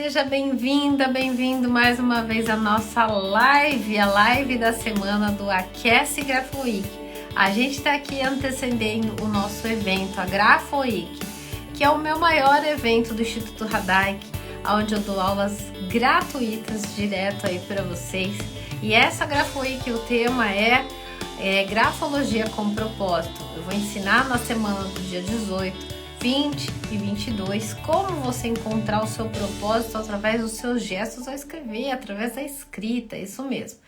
seja bem-vinda, bem-vindo mais uma vez à nossa live, a live da semana do Aquece Grafo Week. A gente está aqui antecedendo o nosso evento, a Grafo Week, que é o meu maior evento do Instituto Hadaic, onde eu dou aulas gratuitas direto aí para vocês. E essa Grafo Week, o tema é Grafologia com Propósito. Eu vou ensinar na semana do dia 18, 20 e 22 como você encontrar o seu propósito através dos seus gestos ao escrever, através da escrita, isso mesmo.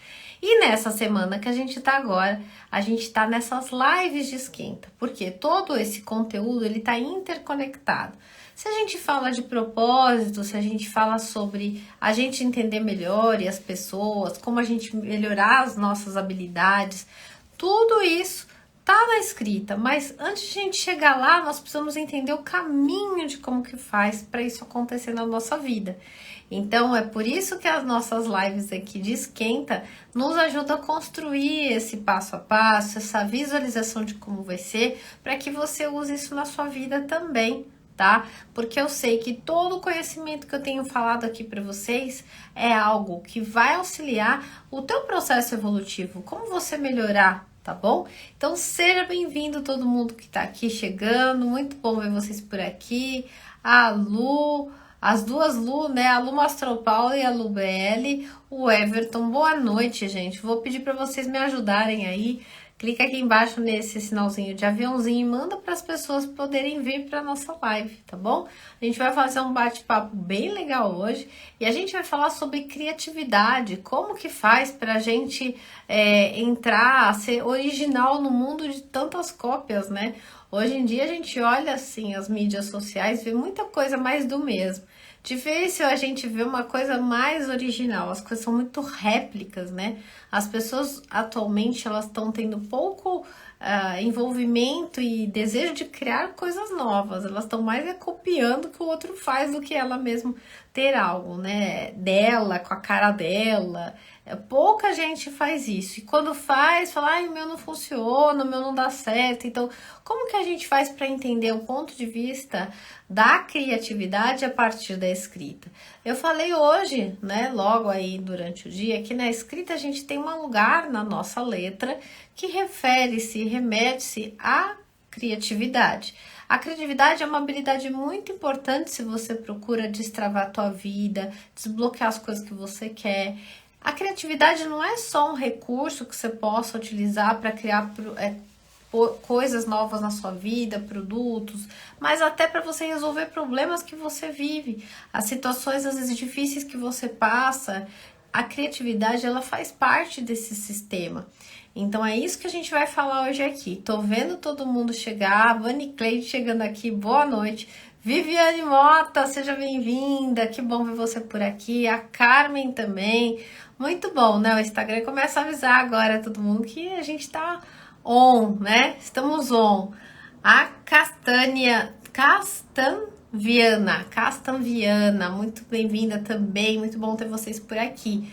E nessa semana que a gente está agora, a gente está nessas lives de esquenta, porque todo esse conteúdo ele está interconectado. Se a gente fala de propósito, se a gente fala sobre a gente entender melhor e as pessoas, como a gente melhorar as nossas habilidades, tudo isso tá na escrita, mas antes de a gente chegar lá, nós precisamos entender o caminho de como que faz para isso acontecer na nossa vida. Então, é por isso que as nossas lives aqui de esquenta nos ajudam a construir esse passo a passo, essa visualização de como vai ser, para que você use isso na sua vida também, tá? Porque eu sei que todo o conhecimento que eu tenho falado aqui para vocês é algo que vai auxiliar o teu processo evolutivo, como você melhorar, tá bom? Então seja bem-vindo todo mundo que tá aqui chegando, muito bom ver vocês por aqui, a Lu, as duas Lu, né, a Lu Mastropaulo e a Lu BL, o Everton, boa noite, gente, vou pedir para vocês me ajudarem aí, clica aqui embaixo nesse sinalzinho de aviãozinho e manda para as pessoas poderem vir para nossa live, tá bom? A gente vai fazer um bate-papo bem legal hoje e a gente vai falar sobre criatividade, como que faz para a gente entrar, ser original no mundo de tantas cópias, né? Hoje em dia a gente olha assim as mídias sociais, vê muita coisa mais do mesmo. Difícil a gente ver uma coisa mais original, as coisas são muito réplicas, né? As pessoas atualmente elas estão tendo pouco envolvimento e desejo de criar coisas novas, elas estão mais copiando o que o outro faz do que ela mesma ter algo, né? Dela, com a cara dela. Pouca gente faz isso, e quando faz, fala, ai, o meu não funciona, o meu não dá certo. Então, como que a gente faz para entender o ponto de vista da criatividade a partir da escrita? Eu falei hoje, né, logo aí durante o dia, que na escrita a gente tem um lugar na nossa letra que refere-se, remete-se à criatividade. A criatividade é uma habilidade muito importante se você procura destravar a tua vida, desbloquear as coisas que você quer. A criatividade não é só um recurso que você possa utilizar para criar coisas novas na sua vida, produtos, mas até para você resolver problemas que você vive, as situações às vezes difíceis que você passa. A criatividade ela faz parte desse sistema. Então é isso que a gente vai falar hoje aqui. Tô vendo todo mundo chegar, Vani Cleide chegando aqui, boa noite. Viviane Mota, seja bem-vinda, que bom ver você por aqui. A Carmen também, muito bom, né? O Instagram começa a avisar agora todo mundo que a gente tá on, né? Estamos on. A Castanviana, muito bem-vinda também, muito bom ter vocês por aqui.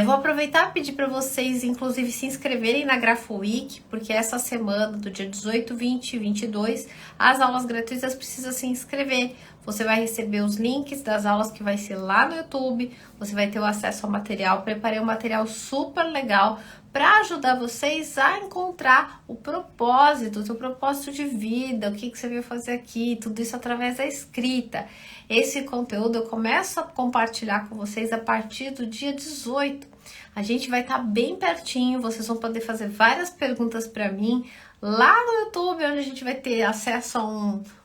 Vou aproveitar e pedir para vocês, inclusive, se inscreverem na Grafo Week, porque essa semana, do dia 18, 20 e 22, as aulas gratuitas precisam se inscrever. Você vai receber os links das aulas que vai ser lá no YouTube, você vai ter o acesso ao material. Preparei um material super legal para ajudar vocês a encontrar o propósito, o seu propósito de vida, o que você veio fazer aqui, tudo isso através da escrita. Esse conteúdo eu começo a compartilhar com vocês a partir do dia 18. A gente vai estar bem pertinho, vocês vão poder fazer várias perguntas para mim lá no YouTube, onde a gente vai ter acesso a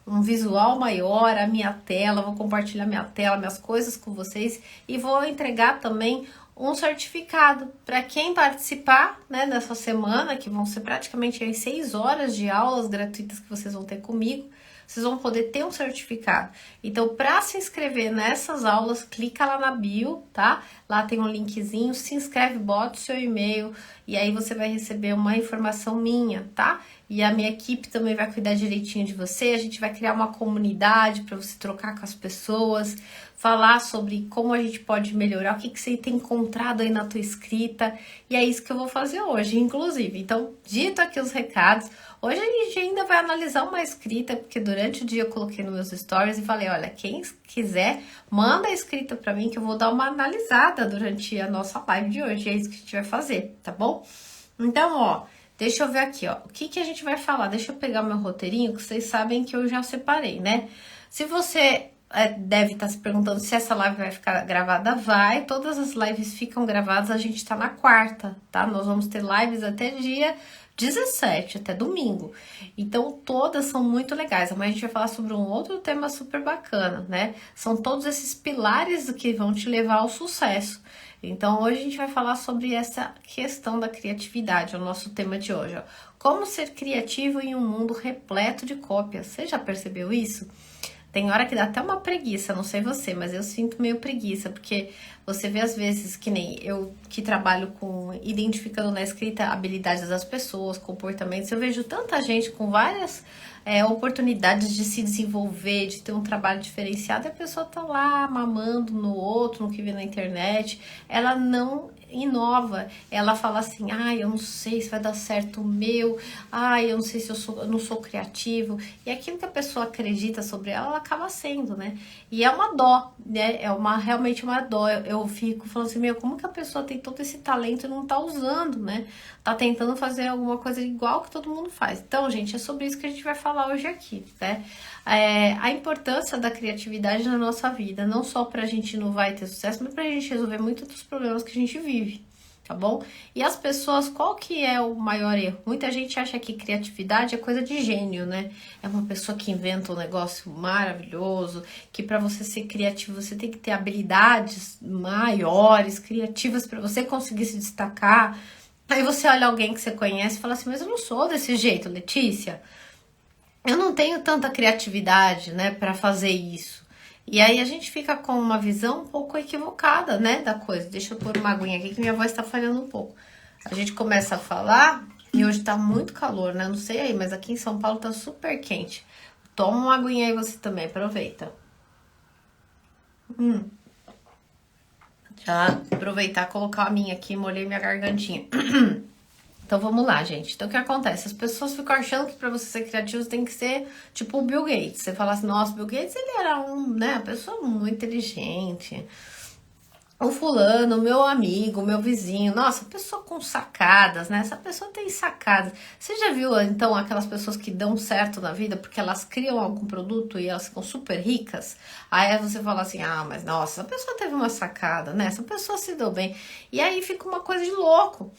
um visual maior, a minha tela, vou compartilhar minha tela, minhas coisas com vocês e vou entregar também um certificado para quem participar, né, nessa semana, que vão ser praticamente 6 horas de aulas gratuitas que vocês vão ter comigo. Vocês vão poder ter um certificado. Então, para se inscrever nessas aulas, clica lá na bio, tá? Lá tem um linkzinho, se inscreve, bota o seu e-mail e aí você vai receber uma informação minha, tá? E a minha equipe também vai cuidar direitinho de você. A gente vai criar uma comunidade para você trocar com as pessoas, falar sobre como a gente pode melhorar, o que você tem encontrado aí na tua escrita. E é isso que eu vou fazer hoje, inclusive. Então, dito aqui os recados, hoje a gente ainda vai analisar uma escrita, porque durante o dia eu coloquei nos meus stories e falei, olha, quem quiser, manda a escrita para mim que eu vou dar uma analisada durante a nossa live de hoje. É isso que a gente vai fazer, tá bom? Então, ó, deixa eu ver aqui, ó, o que a gente vai falar. Deixa eu pegar meu roteirinho, que vocês sabem que eu já separei, né? Se você deve estar se perguntando se essa live vai ficar gravada, vai. Todas as lives ficam gravadas, a gente tá na quarta, tá? Nós vamos ter lives até dia 17, até domingo. Então, todas são muito legais. Amanhã a gente vai falar sobre um outro tema super bacana, né? São todos esses pilares que vão te levar ao sucesso. Então, hoje a gente vai falar sobre essa questão da criatividade, é o nosso tema de hoje, ó. Como ser criativo em um mundo repleto de cópias. Você já percebeu isso? Tem hora que dá até uma preguiça, não sei você, mas eu sinto meio preguiça, porque você vê às vezes, que nem eu que trabalho com identificando na escrita habilidades das pessoas, comportamentos, eu vejo tanta gente com várias oportunidades de se desenvolver, de ter um trabalho diferenciado, e a pessoa tá lá mamando no outro, no que vê na internet, ela não inova, ela fala assim, ai, eu não sei se vai dar certo o meu, ai, eu não sei se eu não sou criativo, e aquilo que a pessoa acredita sobre ela, ela acaba sendo, né? E é uma dó, né? Realmente uma dó. Eu fico falando assim, meu, como que a pessoa tem todo esse talento e não tá usando, né? Tá tentando fazer alguma coisa igual que todo mundo faz. Então, gente, é sobre isso que a gente vai falar hoje aqui, né? A importância da criatividade na nossa vida, não só pra gente inovar e ter sucesso, mas pra gente resolver muitos dos problemas que a gente vive, tá bom? E as pessoas, qual que é o maior erro? Muita gente acha que criatividade é coisa de gênio, né? É uma pessoa que inventa um negócio maravilhoso, que para você ser criativo você tem que ter habilidades maiores, criativas para você conseguir se destacar. Aí você olha alguém que você conhece e fala assim, mas eu não sou desse jeito, Letícia. Eu não tenho tanta criatividade, né, para fazer isso. E aí a gente fica com uma visão um pouco equivocada, né, da coisa. Deixa eu pôr uma aguinha aqui que minha voz tá falhando um pouco. A gente começa a falar e hoje tá muito calor, né? Não sei aí, mas aqui em São Paulo tá super quente. Toma uma aguinha aí você também, aproveita. Já aproveitar, colocar a minha aqui, molhei minha gargantinha. Então vamos lá, gente. Então o que acontece? As pessoas ficam achando que para você ser criativo você tem que ser tipo o Bill Gates. Você fala assim, nossa, Bill Gates ele era uma pessoa muito inteligente. O fulano, meu amigo, meu vizinho, nossa, pessoa com sacadas, né? Essa pessoa tem sacadas. Você já viu, então, aquelas pessoas que dão certo na vida porque elas criam algum produto e elas ficam super ricas? Aí você fala assim, ah, mas nossa, essa pessoa teve uma sacada, né? Essa pessoa se deu bem. E aí fica uma coisa de louco.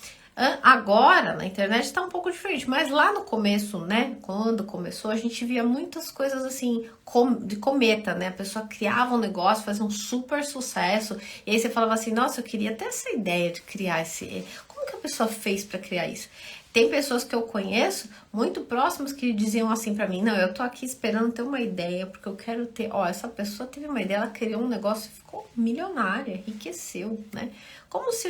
Agora, na internet tá um pouco diferente, mas lá no começo, né, quando começou, a gente via muitas coisas assim, de cometa, né, a pessoa criava um negócio, fazia um super sucesso, e aí você falava assim, nossa, eu queria ter essa ideia de criar como que a pessoa fez para criar isso? Tem pessoas que eu conheço, muito próximas, que diziam assim pra mim, não, eu tô aqui esperando ter uma ideia, porque eu quero ter, essa pessoa teve uma ideia, ela criou um negócio e ficou milionária, enriqueceu, né? Como se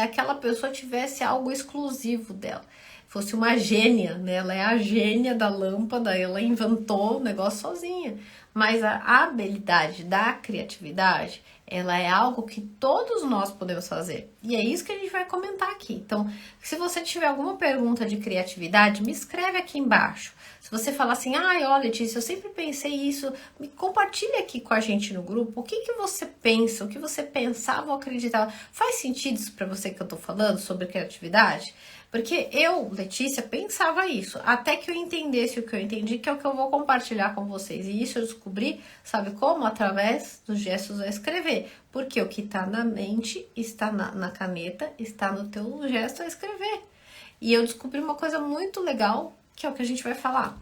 aquela pessoa tivesse algo exclusivo dela, fosse uma gênia, né? Ela é a gênia da lâmpada, ela inventou o negócio sozinha. Mas a habilidade da criatividade, ela é algo que todos nós podemos fazer. E é isso que a gente vai comentar aqui. Então, se você tiver alguma pergunta de criatividade, me escreve aqui embaixo. Se você falar assim, olha, Letícia, eu sempre pensei isso, me compartilha aqui com a gente no grupo. O que você pensa, o que você pensava ou acreditava. Faz sentido isso pra você que eu tô falando sobre criatividade? Porque eu, Letícia, pensava isso, até que eu entendesse o que eu entendi, que é o que eu vou compartilhar com vocês. E isso eu descobri, sabe como? Através dos gestos a escrever. Porque o que está na mente está na caneta, está no teu gesto a escrever. E eu descobri uma coisa muito legal, que é o que a gente vai falar.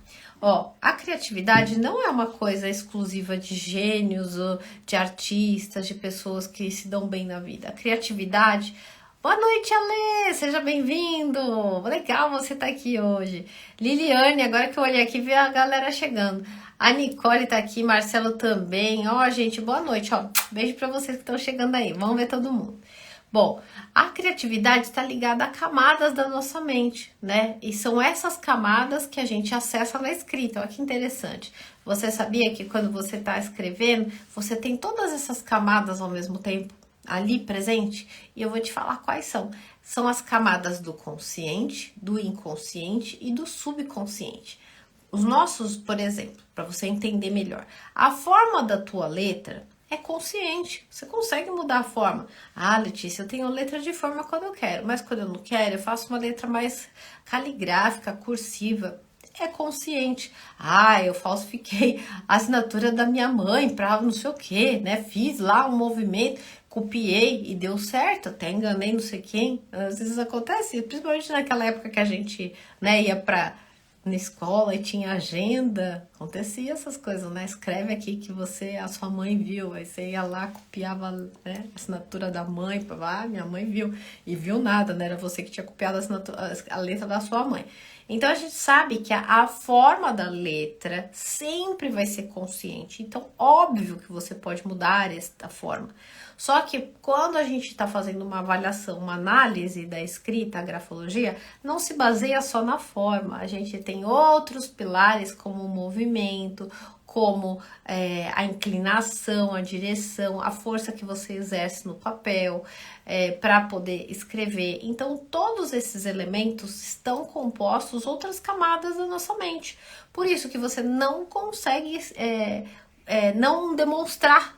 A criatividade não é uma coisa exclusiva de gênios, ou de artistas, de pessoas que se dão bem na vida. A criatividade... Boa noite, Alê! Seja bem-vindo! Legal você estar aqui hoje. Liliane, agora que eu olhei aqui, vi a galera chegando. A Nicole tá aqui, Marcelo também. Ó, gente, boa noite, ó. Beijo pra vocês que estão chegando aí. Vamos ver todo mundo. Bom, a criatividade está ligada a camadas da nossa mente, né? E são essas camadas que a gente acessa na escrita. Olha que interessante. Você sabia que quando você está escrevendo, você tem todas essas camadas ao mesmo tempo ali presente? E eu vou te falar quais são. São as camadas do consciente, do inconsciente e do subconsciente. Os nossos, por exemplo, para você entender melhor, a forma da tua letra é consciente, você consegue mudar a forma. Ah, Letícia, eu tenho letra de forma quando eu quero, mas quando eu não quero, eu faço uma letra mais caligráfica, cursiva. É consciente. Ah, eu falsifiquei a assinatura da minha mãe para não sei o que, né? Fiz lá um movimento, copiei e deu certo, até enganei não sei quem. Às vezes acontece, principalmente naquela época que a gente, né, ia na escola e tinha agenda, acontecia essas coisas, né? Escreve aqui que a sua mãe viu, aí você ia lá, copiava, né, a assinatura da mãe, minha mãe viu, e viu nada, né? Era você que tinha copiado a letra da sua mãe. Então a gente sabe que a forma da letra sempre vai ser consciente, então óbvio que você pode mudar esta forma. Só que quando a gente está fazendo uma avaliação, uma análise da escrita, a grafologia, não se baseia só na forma. A gente tem outros pilares como o movimento, como a inclinação, a direção, a força que você exerce no papel para poder escrever. Então, todos esses elementos estão compostos outras camadas da nossa mente. Por isso que você não consegue não demonstrar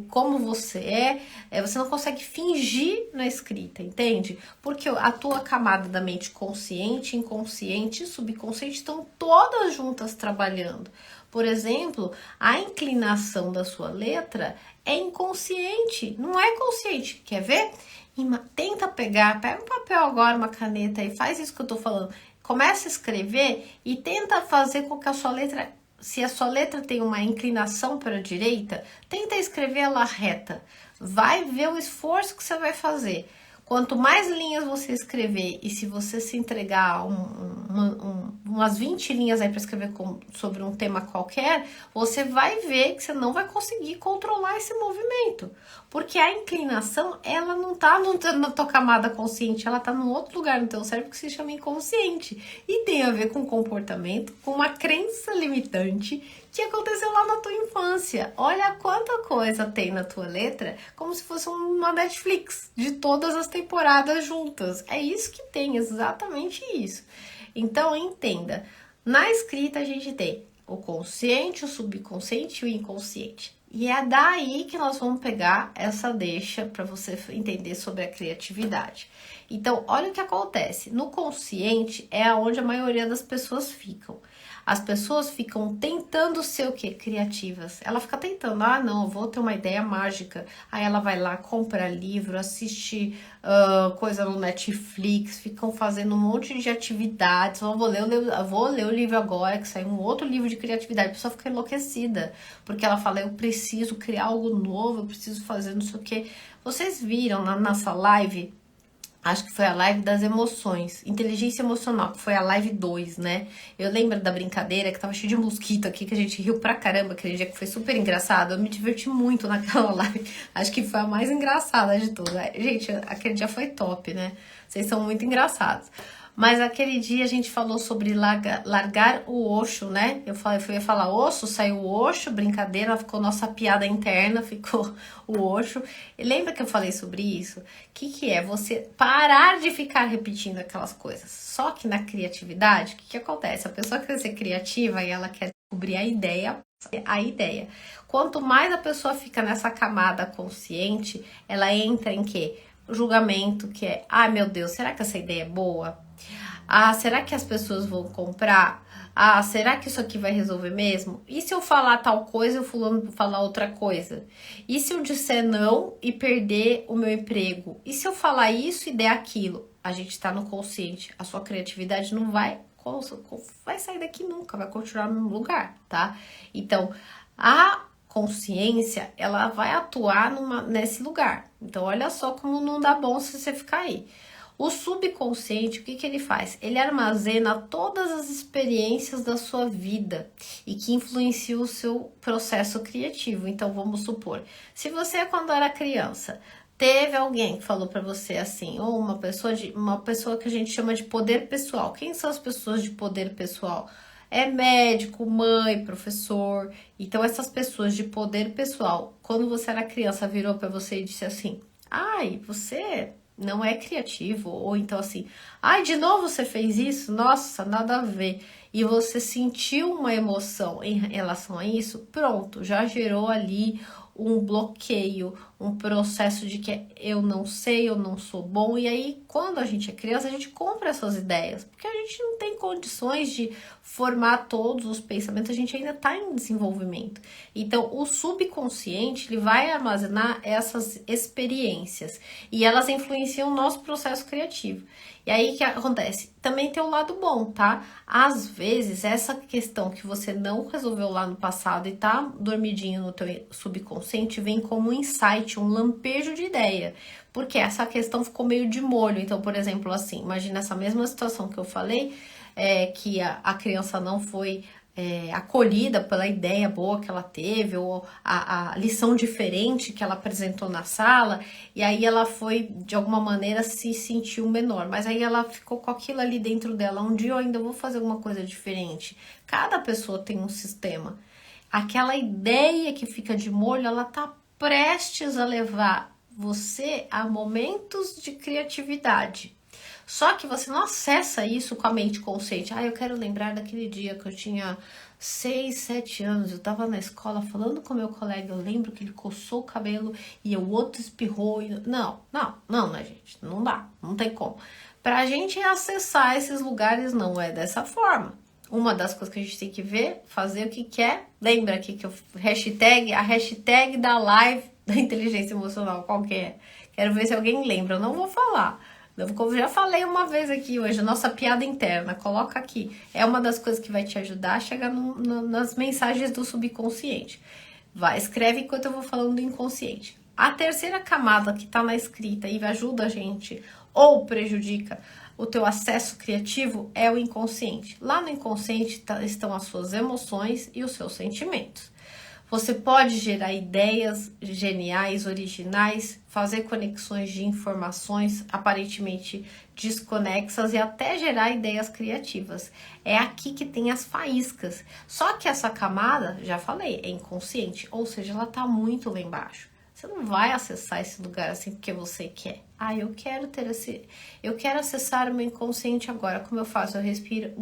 como você você não consegue fingir na escrita, entende? Porque a tua camada da mente consciente, inconsciente e subconsciente estão todas juntas trabalhando. Por exemplo, a inclinação da sua letra é inconsciente, não é consciente. Quer ver? Pega um papel agora, uma caneta e faz isso que eu tô falando. Começa a escrever e tenta fazer com que a sua letra, se a sua letra tem uma inclinação para a direita, tenta escrever ela reta. Vai ver o esforço que você vai fazer. Quanto mais linhas você escrever, e se você se entregar umas 20 linhas aí para escrever sobre um tema qualquer, você vai ver que você não vai conseguir controlar esse movimento. Porque a inclinação, ela não tá na tua camada consciente, ela tá num outro lugar no teu cérebro que se chama inconsciente. E tem a ver com comportamento, com uma crença limitante que aconteceu lá na tua infância. Olha quanta coisa tem na tua letra, como se fosse uma Netflix de todas as temporadas juntas. É isso que tem, exatamente isso. Então, entenda, na escrita a gente tem o consciente, o subconsciente e o inconsciente. E é daí que nós vamos pegar essa deixa para você entender sobre a criatividade. Então, olha o que acontece. No consciente é onde a maioria das pessoas ficam. As pessoas ficam tentando ser o quê? Criativas. Ela fica tentando, não, eu vou ter uma ideia mágica. Aí ela vai lá, compra livro, assiste coisa no Netflix, ficam fazendo um monte de atividades. Eu vou ler o livro agora, que saiu um outro livro de criatividade. A pessoa fica enlouquecida, porque ela fala, eu preciso criar algo novo, eu preciso fazer não sei o quê. Vocês viram na nossa live? Acho que foi a live das emoções, inteligência emocional, que foi a live 2, né? Eu lembro da brincadeira que tava cheio de mosquito aqui, que a gente riu pra caramba aquele dia, que foi super engraçado. Eu me diverti muito naquela live. Acho que foi a mais engraçada de todas. Gente, aquele dia foi top, né? Vocês são muito engraçados. Mas aquele dia a gente falou sobre largar o osso, né? Eu ia falar osso, saiu o osso, brincadeira, ficou nossa piada interna, ficou o osso. E lembra que eu falei sobre isso? O que é? Você parar de ficar repetindo aquelas coisas. Só que na criatividade, o que acontece? A pessoa quer ser criativa e ela quer descobrir a ideia. Quanto mais a pessoa fica nessa camada consciente, ela entra em quê? Julgamento, que é, meu Deus, será que essa ideia é boa? Será que as pessoas vão comprar? Será que isso aqui vai resolver mesmo? E se eu falar tal coisa e o fulano falar outra coisa? E se eu disser não e perder o meu emprego? E se eu falar isso e der aquilo? A gente tá no consciente. A sua criatividade não vai sair daqui nunca, vai continuar no mesmo lugar, tá? Então, a consciência, ela vai atuar nesse lugar. Então, olha só como não dá bom se você ficar aí. O subconsciente, o que que ele faz? Ele armazena todas as experiências da sua vida e que influenciam o seu processo criativo. Então, vamos supor, se você, quando era criança, teve alguém que falou para você assim, ou uma pessoa que a gente chama de poder pessoal. Quem são as pessoas de poder pessoal? É médico, mãe, professor. Então, essas pessoas de poder pessoal, quando você era criança, virou para você e disse assim: ai, você não é criativo, ou então assim, ai, de novo você fez isso? Nossa, nada a ver. E você sentiu uma emoção em relação a isso, pronto, já gerou ali um bloqueio, um processo de que eu não sei, eu não sou bom. E aí, quando a gente é criança, a gente compra essas ideias, porque a gente não tem condições de formar todos os pensamentos, a gente ainda está em desenvolvimento. Então, o subconsciente, ele vai armazenar essas experiências e elas influenciam o nosso processo criativo. E aí, o que acontece? Também tem um lado bom, tá? Às vezes, essa questão que você não resolveu lá no passado e tá dormidinho no teu subconsciente vem como um insight, um lampejo de ideia. Porque essa questão ficou meio de molho. Então, por exemplo, assim, imagina essa mesma situação que eu falei, que a criança não foi acolhida pela ideia boa que ela teve, ou a lição diferente que ela apresentou na sala, e aí ela foi, de alguma maneira, se sentiu menor, mas aí ela ficou com aquilo ali dentro dela: um dia eu ainda vou fazer alguma coisa diferente. Cada pessoa tem um sistema. Aquela ideia que fica de molho, ela tá prestes a levar você a momentos de criatividade. Só que você não acessa isso com a mente consciente. Ah, eu quero lembrar daquele dia que eu tinha 6, 7 anos, eu tava na escola falando com meu colega, eu lembro que ele coçou o cabelo e o outro espirrou. Não, né, gente? Não dá, não tem como. Pra gente acessar esses lugares não é dessa forma. Uma das coisas que a gente tem que ver, fazer o que quer. Lembra aqui que a hashtag da live da inteligência emocional, qual que é? Quero ver se alguém lembra, eu não vou falar. Como já falei uma vez aqui hoje, nossa piada interna, coloca aqui. É uma das coisas que vai te ajudar a chegar nas mensagens do subconsciente. Vai, escreve enquanto eu vou falando do inconsciente. A terceira camada que está na escrita e ajuda a gente ou prejudica o teu acesso criativo é o inconsciente. Lá no inconsciente estão as suas emoções e os seus sentimentos. Você pode gerar ideias geniais, originais, fazer conexões de informações aparentemente desconexas e até gerar ideias criativas. É aqui que tem as faíscas. Só que essa camada, já falei, é inconsciente, ou seja, ela está muito lá embaixo. Você não vai acessar esse lugar assim porque você quer. Ah, eu quero acessar o meu inconsciente agora. Como eu faço? Eu respiro.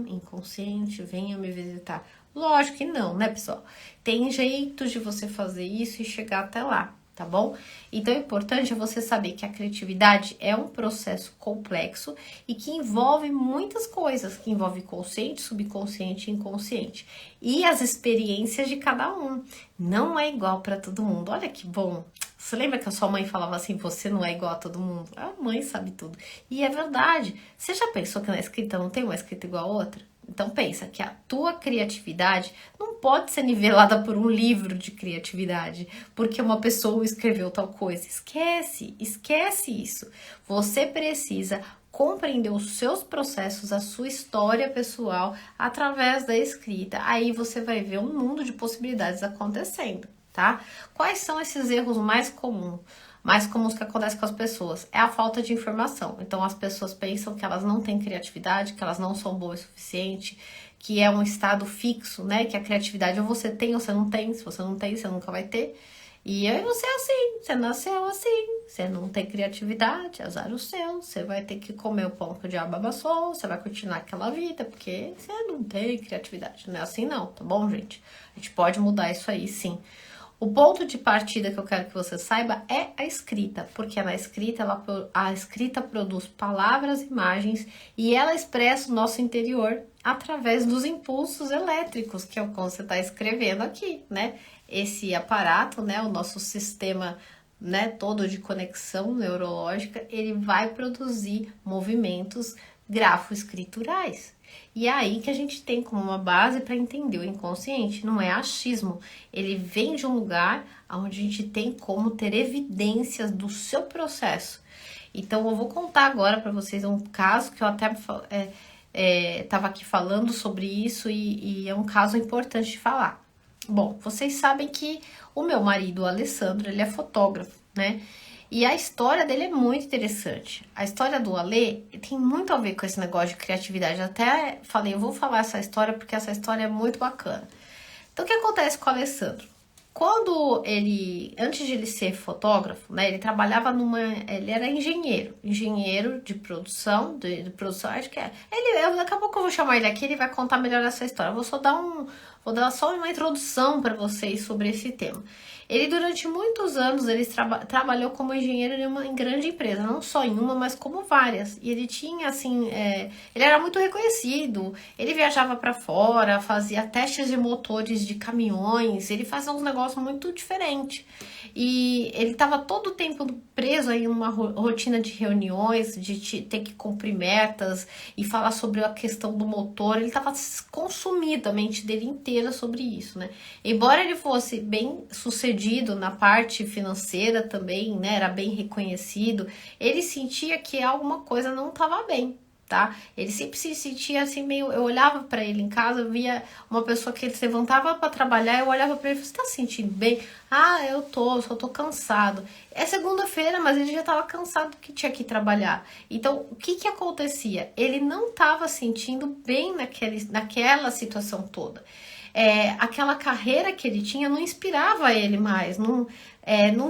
Inconsciente, venha me visitar. Lógico que não, né, pessoal? Tem jeitos de você fazer isso e chegar até lá, tá bom? Então, o importante é você saber que a criatividade é um processo complexo e que envolve muitas coisas, que envolve consciente, subconsciente e inconsciente. E as experiências de cada um. Não é igual para todo mundo. Olha que bom! Você lembra que a sua mãe falava assim, você não é igual a todo mundo? A mãe sabe tudo. E é verdade. Você já pensou que na escrita não tem uma escrita igual a outra? Então pensa que a tua criatividade não pode ser nivelada por um livro de criatividade, porque uma pessoa escreveu tal coisa. Esquece isso. Você precisa compreender os seus processos, a sua história pessoal através da escrita. Aí você vai ver um mundo de possibilidades acontecendo, tá? Quais são esses erros mais comuns que acontecem com as pessoas? É a falta de informação. Então as pessoas pensam que elas não têm criatividade, que elas não são boas o suficiente, que é um estado fixo, né? Que a criatividade ou você tem ou você não tem. Se você não tem, você nunca vai ter. E aí você é assim, você nasceu assim, você não tem criatividade, azar o seu, você vai ter que comer o pão que o diabo amassou, você vai continuar aquela vida, porque você não tem criatividade. Não é assim não, tá bom, gente? A gente pode mudar isso aí, sim. O ponto de partida que eu quero que você saiba é a escrita, porque na escrita, a escrita produz palavras, imagens e ela expressa o nosso interior através dos impulsos elétricos, que é o que você está escrevendo aqui, né? Esse aparato, né? O nosso sistema né, todo de conexão neurológica, ele vai produzir movimentos grafoescriturais. E é aí que a gente tem como uma base para entender o inconsciente. Não é achismo. Ele vem de um lugar onde a gente tem como ter evidências do seu processo. Então, eu vou contar agora para vocês um caso que eu até estava aqui falando sobre isso e é um caso importante de falar. Bom, vocês sabem que o meu marido, o Alessandro, ele é fotógrafo, né? E a história dele é muito interessante. A história do Ale tem muito a ver com esse negócio de criatividade. Eu até falei, eu vou falar essa história porque essa história é muito bacana. Então, o que acontece com o Alessandro? Quando ele, antes de ele ser fotógrafo, né, ele trabalhava ele era engenheiro de produção, de produção, acho que é. Daqui a pouco eu vou chamar ele aqui, ele vai contar melhor essa história. Eu vou dar só uma introdução para vocês sobre esse tema. Ele, durante muitos anos, ele trabalhou como engenheiro em grande empresa, não só em uma, mas como várias. E ele tinha, assim, ele era muito reconhecido, ele viajava para fora, fazia testes de motores de caminhões, ele fazia uns negócios muito diferentes. E ele estava todo o tempo preso aí numa rotina de reuniões, de ter que cumprir metas e falar sobre a questão do motor. Ele estava consumido, a mente dele inteira sobre isso, né? Embora ele fosse bem sucedido na parte financeira também, né? Era bem reconhecido, ele sentia que alguma coisa não estava bem. Tá? Ele sempre se sentia assim meio. Eu olhava para ele em casa, eu via uma pessoa que ele se levantava para trabalhar, eu olhava para ele e falei: você tá se sentindo bem? Ah, só tô cansado. É segunda-feira, mas ele já tava cansado que tinha que trabalhar. Então, o que acontecia? Ele não tava sentindo bem naquela situação toda. Aquela carreira que ele tinha não inspirava ele mais, não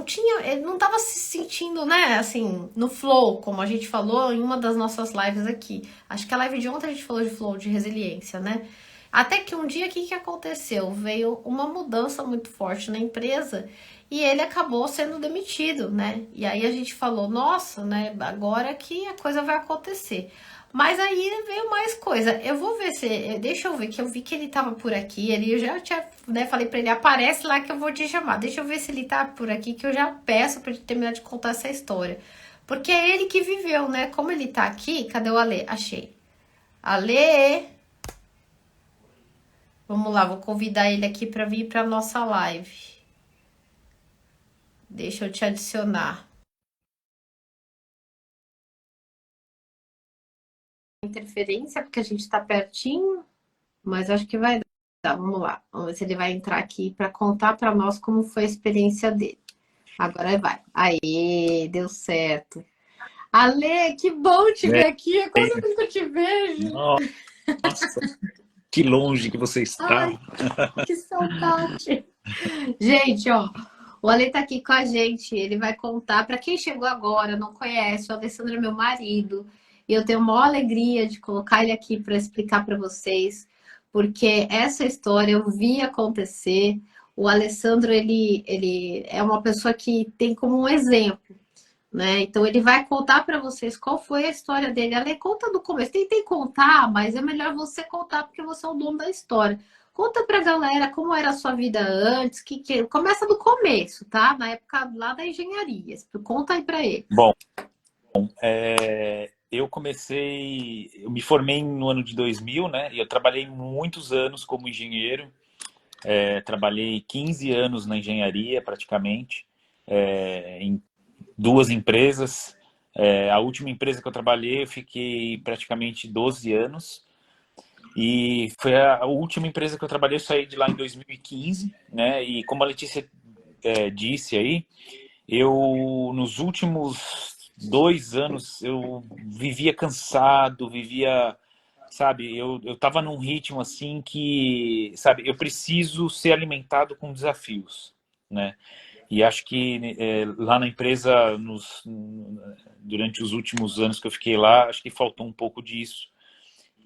tinha, ele não estava se sentindo, né, assim, no flow, como a gente falou em uma das nossas lives aqui. Acho que a live de ontem a gente falou de flow, de resiliência, né? Até que um dia, o que aconteceu? Veio uma mudança muito forte na empresa e ele acabou sendo demitido, né? E aí a gente falou, nossa, né, agora que a coisa vai acontecer. Mas aí veio mais coisa. Eu vou ver se. Deixa eu ver, que eu vi que ele tava por aqui. Eu já tinha, né? Falei pra ele, aparece lá que eu vou te chamar. Deixa eu ver se ele tá por aqui, que eu já peço pra ele terminar de contar essa história. Porque é ele que viveu, né? Como ele tá aqui, cadê o Ale? Achei. Ale! Vamos lá, vou convidar ele aqui pra vir pra nossa live. Deixa eu te adicionar. Interferência, porque a gente tá pertinho, mas acho que vai dar. Vamos lá, vamos ver se ele vai entrar aqui para contar para nós como foi a experiência dele. Agora vai. Aê, deu certo. Ale, que bom te ver aqui. Quando que eu te vejo? Nossa, que longe que você está. Ai, que saudade. Gente, ó, o Ale tá aqui com a gente. Ele vai contar. Para quem chegou agora, não conhece, o Alessandro é meu marido. E eu tenho a maior alegria de colocar ele aqui para explicar para vocês, porque essa história eu vi acontecer. O Alessandro, ele é uma pessoa que tem como um exemplo, né? Então ele vai contar para vocês qual foi a história dele. Ale, conta do começo. Tentei contar, mas é melhor você contar porque você é o dono da história. Conta pra galera como era a sua vida antes, começa do começo, tá? Na época lá da engenharia. Conta aí pra eles. Bom, eu me formei no ano de 2000, né? E eu trabalhei muitos anos como engenheiro. Trabalhei 15 anos na engenharia, praticamente, em duas empresas. A última empresa que eu trabalhei, eu fiquei praticamente 12 anos. E foi a última empresa que eu trabalhei, eu saí de lá em 2015, né? E como a Letícia disse aí, eu nos últimos 2 anos eu vivia cansado, sabe, eu tava num ritmo assim que, sabe, eu preciso ser alimentado com desafios, né? E acho que lá na empresa, durante os últimos anos que eu fiquei lá, acho que faltou um pouco disso.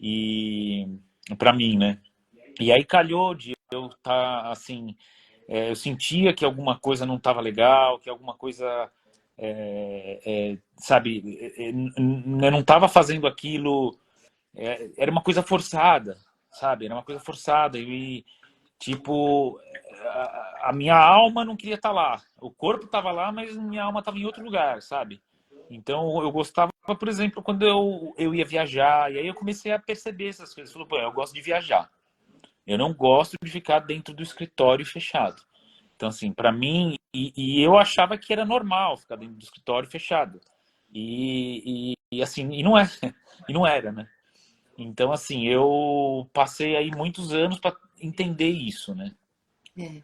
E para mim, né? E aí calhou de eu estar assim, eu sentia que alguma coisa não estava legal, que alguma coisa, sabe, eu não estava fazendo aquilo, era uma coisa forçada, sabe? Era uma coisa forçada Tipo, a minha alma não queria estar lá. O corpo estava lá, mas minha alma estava em outro lugar, sabe? Então eu gostava, por exemplo, quando eu ia viajar, e aí eu comecei a perceber essas coisas. Falei, pô, eu gosto de viajar. Eu não gosto de ficar dentro do escritório fechado. Então, assim, para mim, e eu achava que era normal ficar dentro do escritório fechado. Assim, e não é, e não era, né? Então, assim, eu passei aí muitos anos para entender isso, né? É.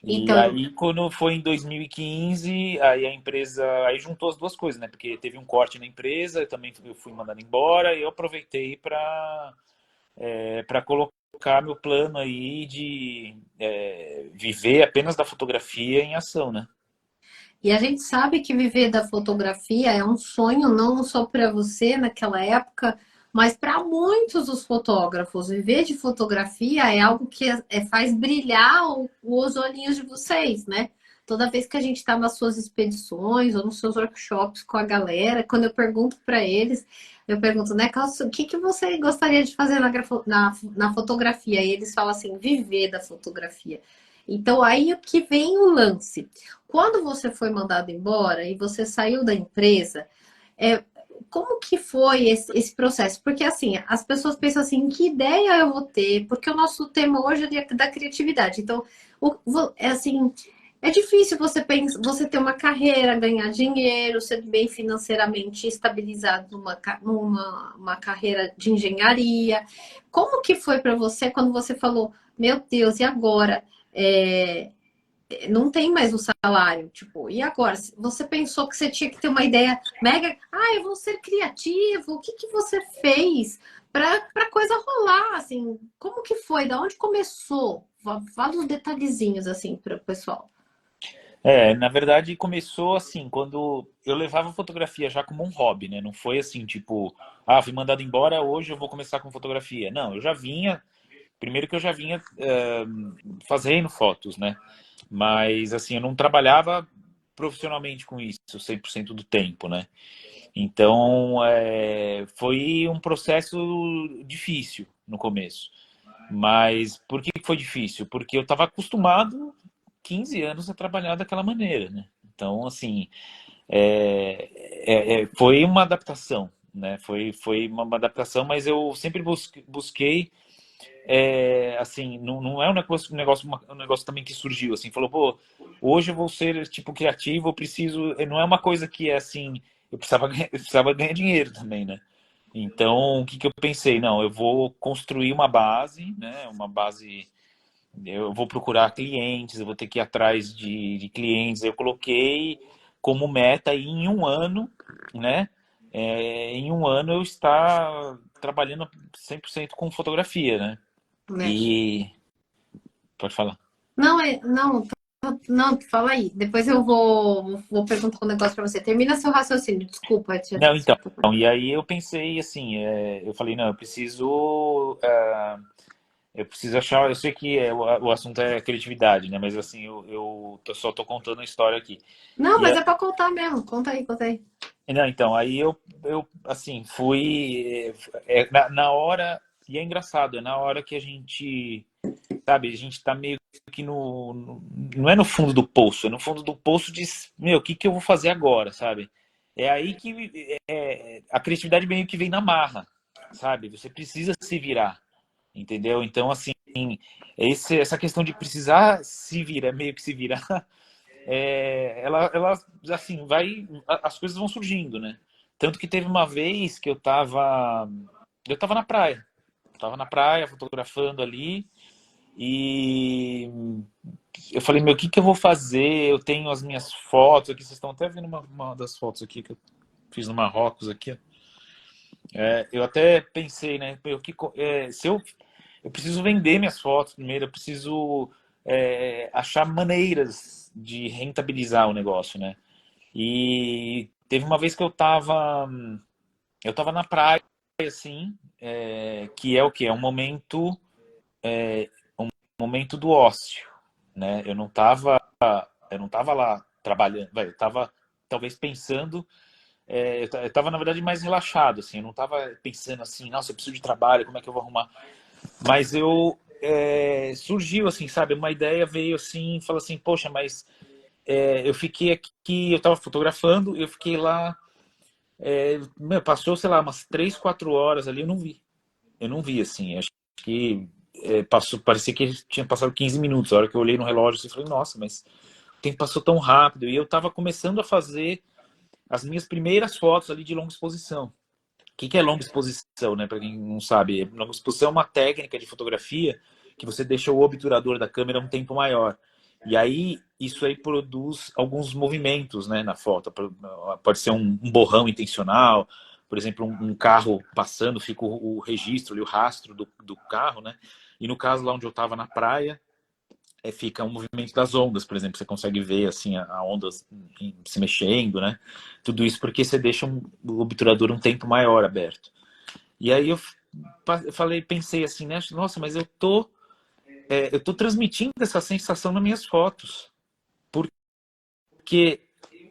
E Então, aí, quando foi em 2015, aí a empresa, aí juntou as duas coisas, né? Porque teve um corte na empresa, eu fui mandado embora, e eu aproveitei para colocar meu plano aí de viver apenas da fotografia em ação, né? e a gente sabe que viver da fotografia é um sonho não só para você naquela época, mas para muitos dos fotógrafos. Viver de fotografia é algo que faz brilhar os olhinhos de vocês, né? Toda vez que a gente está nas suas expedições ou nos seus workshops com a galera, quando eu pergunto para eles, eu pergunto, né, Cássio, o que que você gostaria de fazer na fotografia? E eles falam assim, viver da fotografia. Então, aí o que vem o lance. Quando você foi mandado embora e você saiu da empresa, é, como que foi esse processo? Porque assim, as pessoas pensam assim, que ideia eu vou ter? Porque o nosso tema hoje é da criatividade. Então, é assim, é difícil você ter uma carreira, ganhar dinheiro, ser bem financeiramente estabilizado numa uma carreira de engenharia. Como que foi para você quando você falou, meu Deus, e agora? É, não tem mais o salário, tipo, e agora? Você pensou que você tinha que ter uma ideia mega, eu vou ser criativo, o que que você fez para coisa rolar, assim, como que foi? Da onde começou? Fala uns detalhezinhos, assim, para o pessoal. Na verdade, começou assim, quando eu levava a fotografia já como um hobby, né? Não foi assim, tipo, fui mandado embora, hoje eu vou começar com fotografia. Não, eu já vinha, primeiro que eu já vinha fazendo fotos, né? Mas, assim, eu não trabalhava profissionalmente com isso 100% do tempo, né? Então, foi um processo difícil no começo. Mas por que foi difícil? Porque eu estava acostumado 15 anos a trabalhar daquela maneira, né? Então, assim, foi uma adaptação, né? Foi uma adaptação, mas eu sempre busquei assim, não é um negócio também que surgiu, assim, falou, pô, hoje eu vou ser, tipo, criativo, eu preciso, não é uma coisa que é assim, eu precisava ganhar dinheiro também, né? Então, o que que eu pensei? Não, eu vou construir uma base, né? Uma base, eu vou procurar clientes, eu vou ter que ir atrás de clientes. Eu coloquei como meta aí em um ano, né? Em um ano eu estar trabalhando 100% com fotografia, né? Né? E pode falar. Não, não, fala aí. Depois eu vou perguntar um negócio para você. Termina seu raciocínio. Desculpa, tia. Não, então, Desculpa. e aí eu pensei assim, eu falei, não, eu preciso achar, eu sei que o assunto é criatividade, né? Mas assim, só tô contando a história aqui. Não, E mas é para contar mesmo. Conta aí, conta aí. não, então, aí eu assim, fui na hora, e é engraçado, é na hora que a gente, sabe, a gente tá meio que não é no fundo do poço, é no fundo do poço de, meu, o que que eu vou fazer agora, sabe? É aí que a criatividade meio que vem na marra, sabe? Você precisa se virar, entendeu? Então, assim, essa questão de precisar se virar, meio que se virar, ela assim, as coisas vão surgindo, né? Tanto que teve uma vez que eu tava na praia, fotografando ali, e eu falei, meu, o que que eu vou fazer? Eu tenho as minhas fotos aqui, vocês estão até vendo uma das fotos aqui que eu fiz no Marrocos aqui. Eu até pensei, né, meu, se eu preciso vender minhas fotos primeiro, eu preciso achar maneiras de rentabilizar o negócio, né? E teve uma vez que eu tava na praia, assim, que é o quê? É um momento do ócio, né? Eu não tava lá trabalhando, eu estava talvez pensando, eu estava na verdade mais relaxado, assim, eu não estava pensando assim, nossa, eu preciso de trabalho, como é que eu vou arrumar? Mas surgiu assim, sabe? Uma ideia veio assim, falou assim, poxa, mas eu fiquei aqui, eu estava fotografando, eu fiquei lá, passou, sei lá, umas 3, 4 horas ali, eu não vi. Eu não vi, assim, acho que passou, parecia que tinha passado 15 minutos. A hora que eu olhei no relógio, eu falei, nossa, mas o tempo passou tão rápido. E eu estava começando a fazer as minhas primeiras fotos ali de longa exposição. O que é longa exposição, né? Para quem não sabe, longa exposição é uma técnica de fotografia que você deixa o obturador da câmera um tempo maior. E aí, isso aí produz alguns movimentos, né, na foto. Pode ser um borrão intencional, por exemplo, um carro passando, fica o registro, o rastro do carro, né? E no caso lá onde eu estava na praia, fica o movimento das ondas, por exemplo, você consegue ver assim a onda se mexendo, né? Tudo isso porque você deixa o obturador um tempo maior aberto. E aí eu pensei assim, né? Nossa, mas eu tô transmitindo essa sensação nas minhas fotos, porque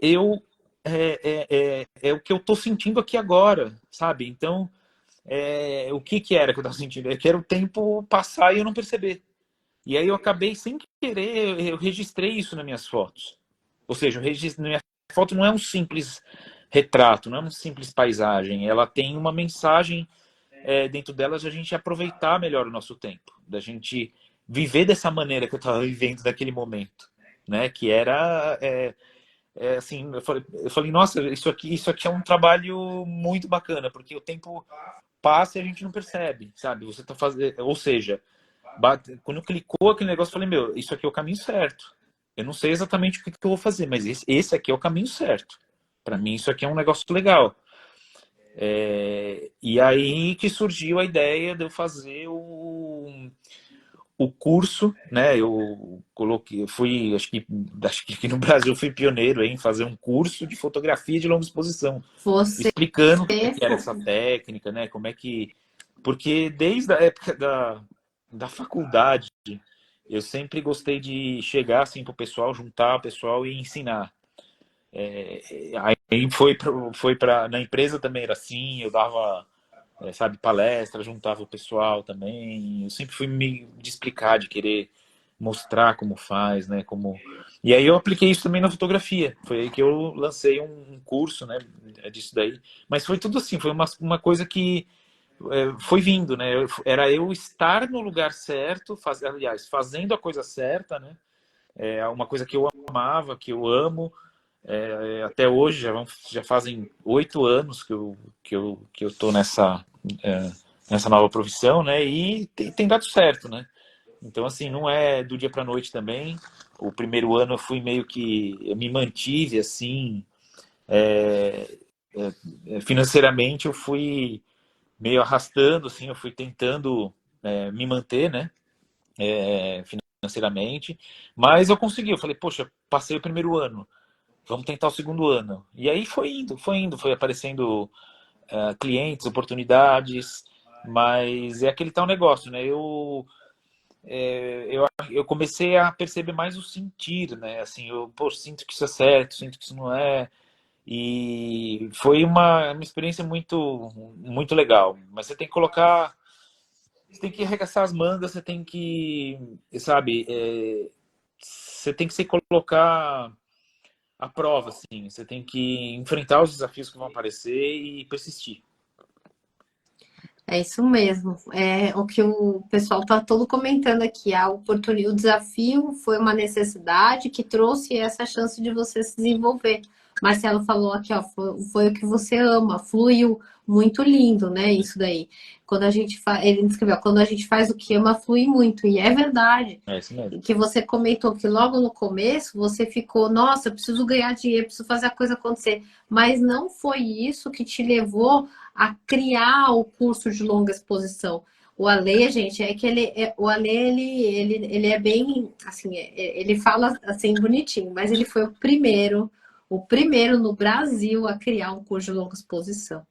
eu é o que eu tô sentindo aqui agora, sabe? Então, o que era que eu tava sentindo? É que era o tempo passar e eu não perceber. E aí eu acabei, sem querer, eu registrei isso nas minhas fotos. Ou seja, minha foto não é um simples retrato, não é uma simples paisagem. Ela tem uma mensagem dentro dela de a gente aproveitar melhor o nosso tempo, da gente viver dessa maneira que eu estava vivendo naquele momento, né? Que era assim, eu falei, nossa, isso aqui é um trabalho muito bacana, porque o tempo passa e a gente não percebe, sabe? Você tá fazendo, ou seja, quando clicou aquele negócio, eu falei, meu, isso aqui é o caminho certo. Eu não sei exatamente o que eu vou fazer, mas esse aqui é o caminho certo. Para mim, isso aqui é um negócio legal. E aí que surgiu a ideia de eu fazer o curso, né? Eu coloquei, acho que aqui no Brasil eu fui pioneiro em fazer um curso de fotografia de longa exposição, Você explicando o que era essa técnica, né? Como é que, porque desde a época da faculdade eu sempre gostei de chegar assim pro pessoal, juntar o pessoal e ensinar. Aí foi para na empresa também era assim, eu dava sabe, palestra, juntava o pessoal também. Eu sempre fui me de explicar, de querer mostrar como faz, né? E aí eu apliquei isso também na fotografia. Foi aí que eu lancei um curso, né? Disso daí. Mas foi tudo assim, foi uma coisa que foi vindo, né? Era eu estar no lugar certo, aliás, fazendo a coisa certa, né? É uma coisa que eu amava, que eu amo. Até hoje, já fazem 8 anos que eu tô nessa nova profissão, né? E tem dado certo, né? Então, assim, não é do dia para noite também. O primeiro ano eu fui meio que... Eu me mantive, assim... financeiramente eu fui meio arrastando, assim, eu fui tentando me manter, né? Financeiramente. Mas eu consegui. Eu falei, poxa, passei o primeiro ano. Vamos tentar o segundo ano. E aí foi aparecendo clientes, oportunidades, mas é aquele tal negócio, né? Eu comecei a perceber mais o sentir, né? Assim, sinto que isso é certo, sinto que isso não é. E foi uma experiência muito, muito legal. Mas você tem que arregaçar as mangas, você tem que, sabe, você tem que se colocar à prova, assim. Você tem que enfrentar os desafios que vão aparecer e persistir. É isso mesmo. É o que o pessoal está todo comentando aqui. O desafio foi uma necessidade que trouxe essa chance de você se desenvolver. Marcelo falou aqui, ó, foi o que você ama, fluiu, muito lindo, né? Isso daí. Quando a gente faz, ele escreveu, quando a gente faz o que ama, flui muito. E é verdade. É isso mesmo. E que você comentou que logo no começo você ficou, nossa, eu preciso ganhar dinheiro, preciso fazer a coisa acontecer. Mas não foi isso que te levou a criar o curso de longa exposição. O Ale, gente, é que o Ale, ele é bem, assim, ele fala assim bonitinho, mas ele foi o primeiro no Brasil a criar um curso de longa exposição.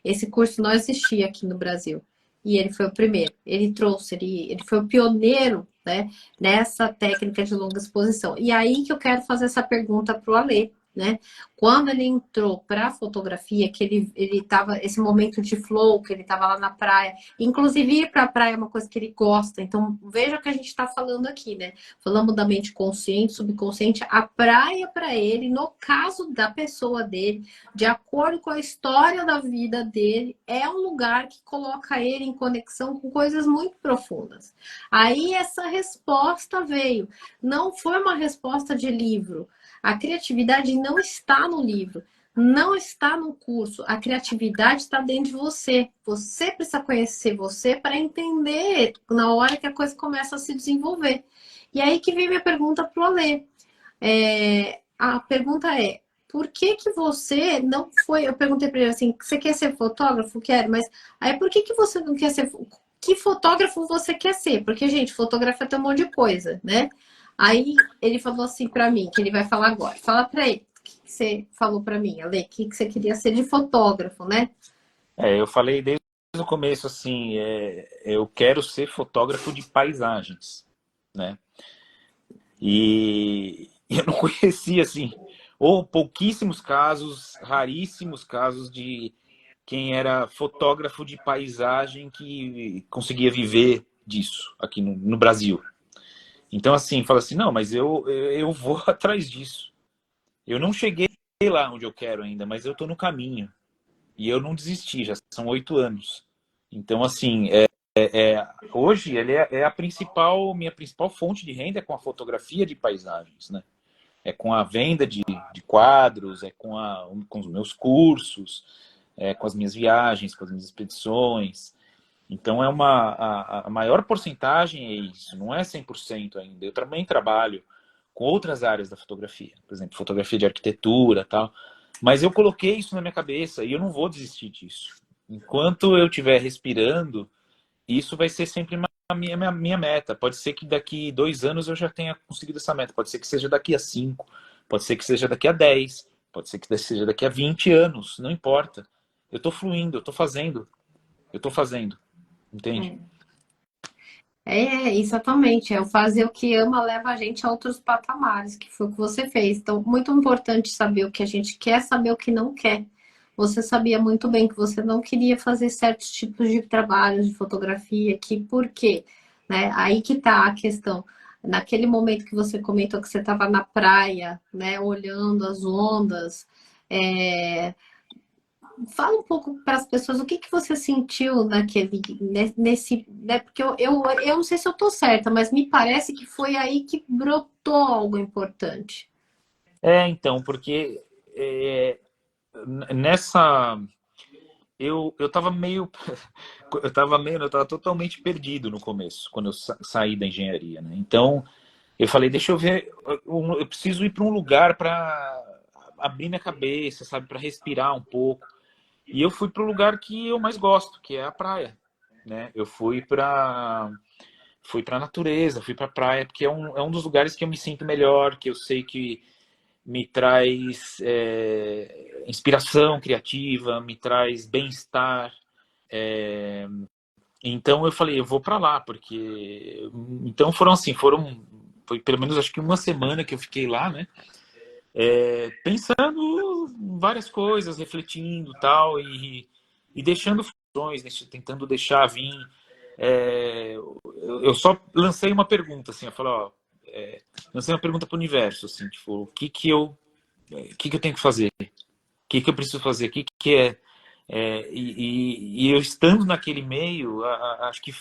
Esse curso não existia aqui no Brasil. E ele foi o primeiro. Ele trouxe, ele foi o pioneiro, né, nessa técnica de longa exposição. E aí que eu quero fazer essa pergunta para o Ale. né? Quando ele entrou para a fotografia, que ele tava esse momento de flow, que ele estava lá na praia, inclusive ir para a praia é uma coisa que ele gosta. Então, veja o que a gente está falando aqui, né? Falamos da mente consciente, subconsciente, a praia para ele, no caso da pessoa dele, de acordo com a história da vida dele, é um lugar que coloca ele em conexão com coisas muito profundas. Aí essa resposta veio. Não foi uma resposta de livro. A criatividade não está no livro, não está no curso. A criatividade está dentro de você. Você precisa conhecer você para entender na hora que a coisa começa a se desenvolver. E aí que vem minha pergunta para o Alê. A pergunta é, por que que você não foi... Eu perguntei para ele assim, você quer ser fotógrafo? Quero, mas aí por que que você não quer ser... Que fotógrafo você quer ser? Porque, gente, fotografia tem um monte de coisa, né? Aí ele falou assim para mim, que ele vai falar agora. Fala para ele o que você falou para mim, Ale, o que você queria ser de fotógrafo, né? Eu falei desde o começo assim, eu quero ser fotógrafo de paisagens, né? E eu não conhecia assim, ou pouquíssimos casos, raríssimos casos de quem era fotógrafo de paisagem que conseguia viver disso aqui no Brasil. Então, assim, fala assim, não, mas eu vou atrás disso. Eu não cheguei lá onde eu quero ainda, mas eu estou no caminho. E eu não desisti, já são 8 anos. Então, assim, hoje ele é a minha principal fonte de renda é com a fotografia de paisagens, né? É com a venda de quadros, com os meus cursos, com as minhas viagens, com as minhas expedições. Então, a maior porcentagem é isso, não é 100% ainda. Eu também trabalho com outras áreas da fotografia, por exemplo, fotografia de arquitetura e tal. Mas eu coloquei isso na minha cabeça e eu não vou desistir disso. Enquanto eu estiver respirando, isso vai ser sempre minha meta. Pode ser que daqui 2 anos eu já tenha conseguido essa meta. Pode ser que seja daqui a 5, pode ser que seja daqui a 10, pode ser que seja daqui a 20 anos, não importa. Eu estou fluindo, eu estou fazendo. Entende? Exatamente. É o fazer o que ama leva a gente a outros patamares, que foi o que você fez. Então, muito importante saber o que a gente quer, saber o que não quer. Você sabia muito bem que você não queria fazer certos tipos de trabalhos de fotografia, que por quê? Né? Aí que tá a questão. Naquele momento que você comentou que você estava na praia, né, olhando as ondas, é, fala um pouco para as pessoas o que que você sentiu nesse, né? Porque eu não sei se eu tô certa, mas me parece que foi aí que brotou algo importante. Então, porque nessa. Eu tava meio. Eu tava totalmente perdido no começo, quando eu saí da engenharia, né? Então, eu falei, deixa eu ver, eu preciso ir para um lugar para abrir minha cabeça, sabe, para respirar um pouco. E eu fui para o lugar que eu mais gosto, que é a praia, né? Eu fui para a natureza, fui para a praia, porque é um dos lugares que eu me sinto melhor, que eu sei que me traz inspiração criativa, me traz bem-estar. Então eu falei, eu vou para lá, porque então foi pelo menos acho que uma semana que eu fiquei lá, né? Pensando em várias coisas, refletindo e deixando funções, tentando deixar vir. Eu só lancei uma pergunta, assim, eu falei, ó, lancei uma pergunta para o universo, assim, tipo, o que eu tenho que fazer? O que eu preciso fazer? O que é? E eu estando naquele meio, acho que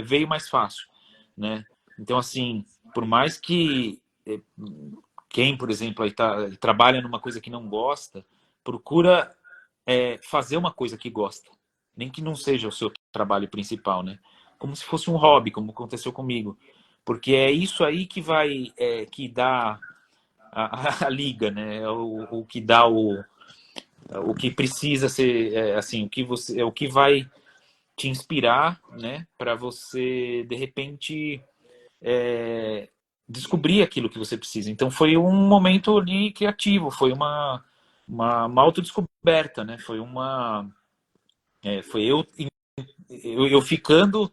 veio mais fácil, né? Então, assim, por mais que quem, por exemplo, aí trabalha numa coisa que não gosta, procura fazer uma coisa que gosta, nem que não seja o seu trabalho principal, né? Como se fosse um hobby, como aconteceu comigo, porque é isso aí que vai que dá a liga, né? O que dá o que precisa ser assim, o que vai te inspirar, né? Para você de repente descobrir aquilo que você precisa. Então foi um momento ali criativo, foi uma autodescoberta, né? Foi eu ficando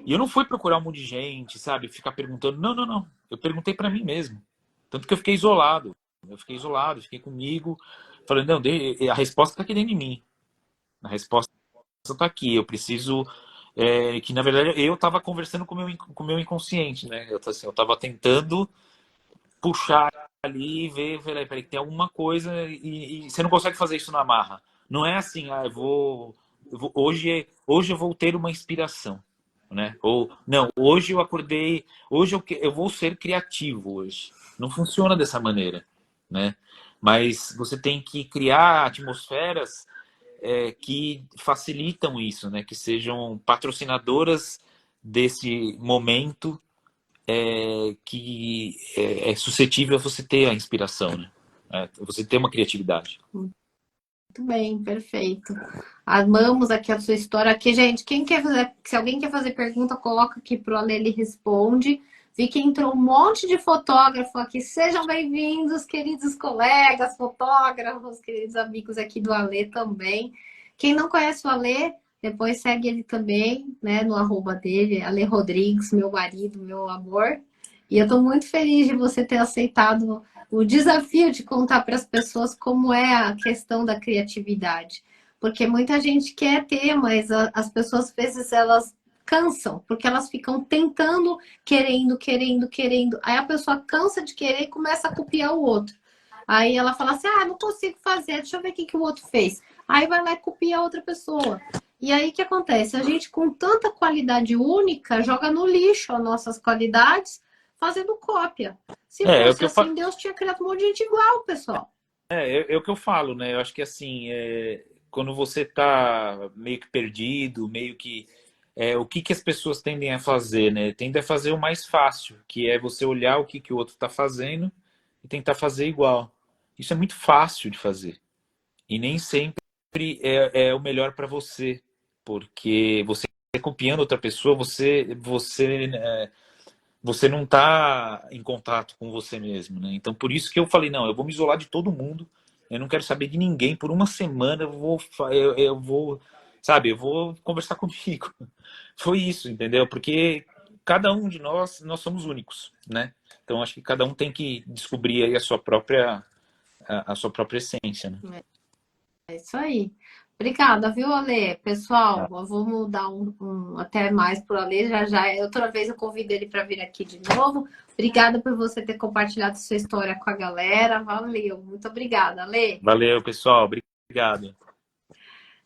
e eu não fui procurar um monte de gente, sabe? Ficar perguntando, não. Eu perguntei para mim mesmo, tanto que eu fiquei isolado. Eu fiquei isolado, fiquei comigo. Falei, não, a resposta está aqui dentro de mim. A resposta está aqui. Eu preciso... que, na verdade, eu estava conversando com o meu inconsciente, né? Eu estava tentando puxar ali e ver, peraí, tem alguma coisa e você não consegue fazer isso na marra. Não é assim, hoje eu vou ter uma inspiração, né? Ou, não, hoje eu acordei, hoje eu vou ser criativo hoje. Não funciona dessa maneira, né? Mas você tem que criar atmosferas que facilitam isso, né? Que sejam patrocinadoras desse momento que é suscetível a você ter a inspiração, né? Você ter uma criatividade. Muito bem, perfeito. Amamos aqui a sua história. Aqui, gente, quem quer fazer, se alguém quer fazer pergunta, coloca aqui pro Ale, ele responde. Vi que entrou um monte de fotógrafo aqui. Sejam bem-vindos, queridos colegas, fotógrafos, queridos amigos aqui do Ale também. Quem não conhece o Ale, depois segue ele também, né, no arroba dele, Ale Rodrigues, meu marido, meu amor. E eu estou muito feliz de você ter aceitado o desafio de contar para as pessoas como é a questão da criatividade. Porque muita gente quer ter, mas as pessoas, às vezes, elas cansam, porque elas ficam tentando, querendo. Aí a pessoa cansa de querer e começa a copiar o outro. Aí ela fala assim, não consigo fazer, deixa eu ver o que o outro fez. Aí vai lá e copia a outra pessoa. E aí o que acontece? A gente, com tanta qualidade única, joga no lixo as nossas qualidades, fazendo cópia. Se fosse assim, Deus tinha criado um monte de gente igual, pessoal. É o que eu falo, né? Eu acho que assim, quando você tá meio que perdido, meio que... o que as pessoas tendem a fazer, né? Tendem a fazer o mais fácil, que é você olhar o que o outro está fazendo e tentar fazer igual. Isso é muito fácil de fazer. E nem sempre é o melhor para você. Porque você copiando outra pessoa, você não está em contato com você mesmo, né? Então, por isso que eu falei, não, eu vou me isolar de todo mundo, eu não quero saber de ninguém, por uma semana eu vou, sabe, eu vou conversar comigo. Foi isso, entendeu? Porque cada um de nós somos únicos, né? Então, acho que cada um tem que descobrir aí a sua própria essência, né? É isso aí. Obrigada, viu, Ale? Pessoal, eu vou mudar até mais pro Ale. Já, outra vez eu convido ele para vir aqui de novo. Obrigada por você ter compartilhado sua história com a galera. Valeu. Muito obrigada, Ale. Valeu, pessoal. Obrigado.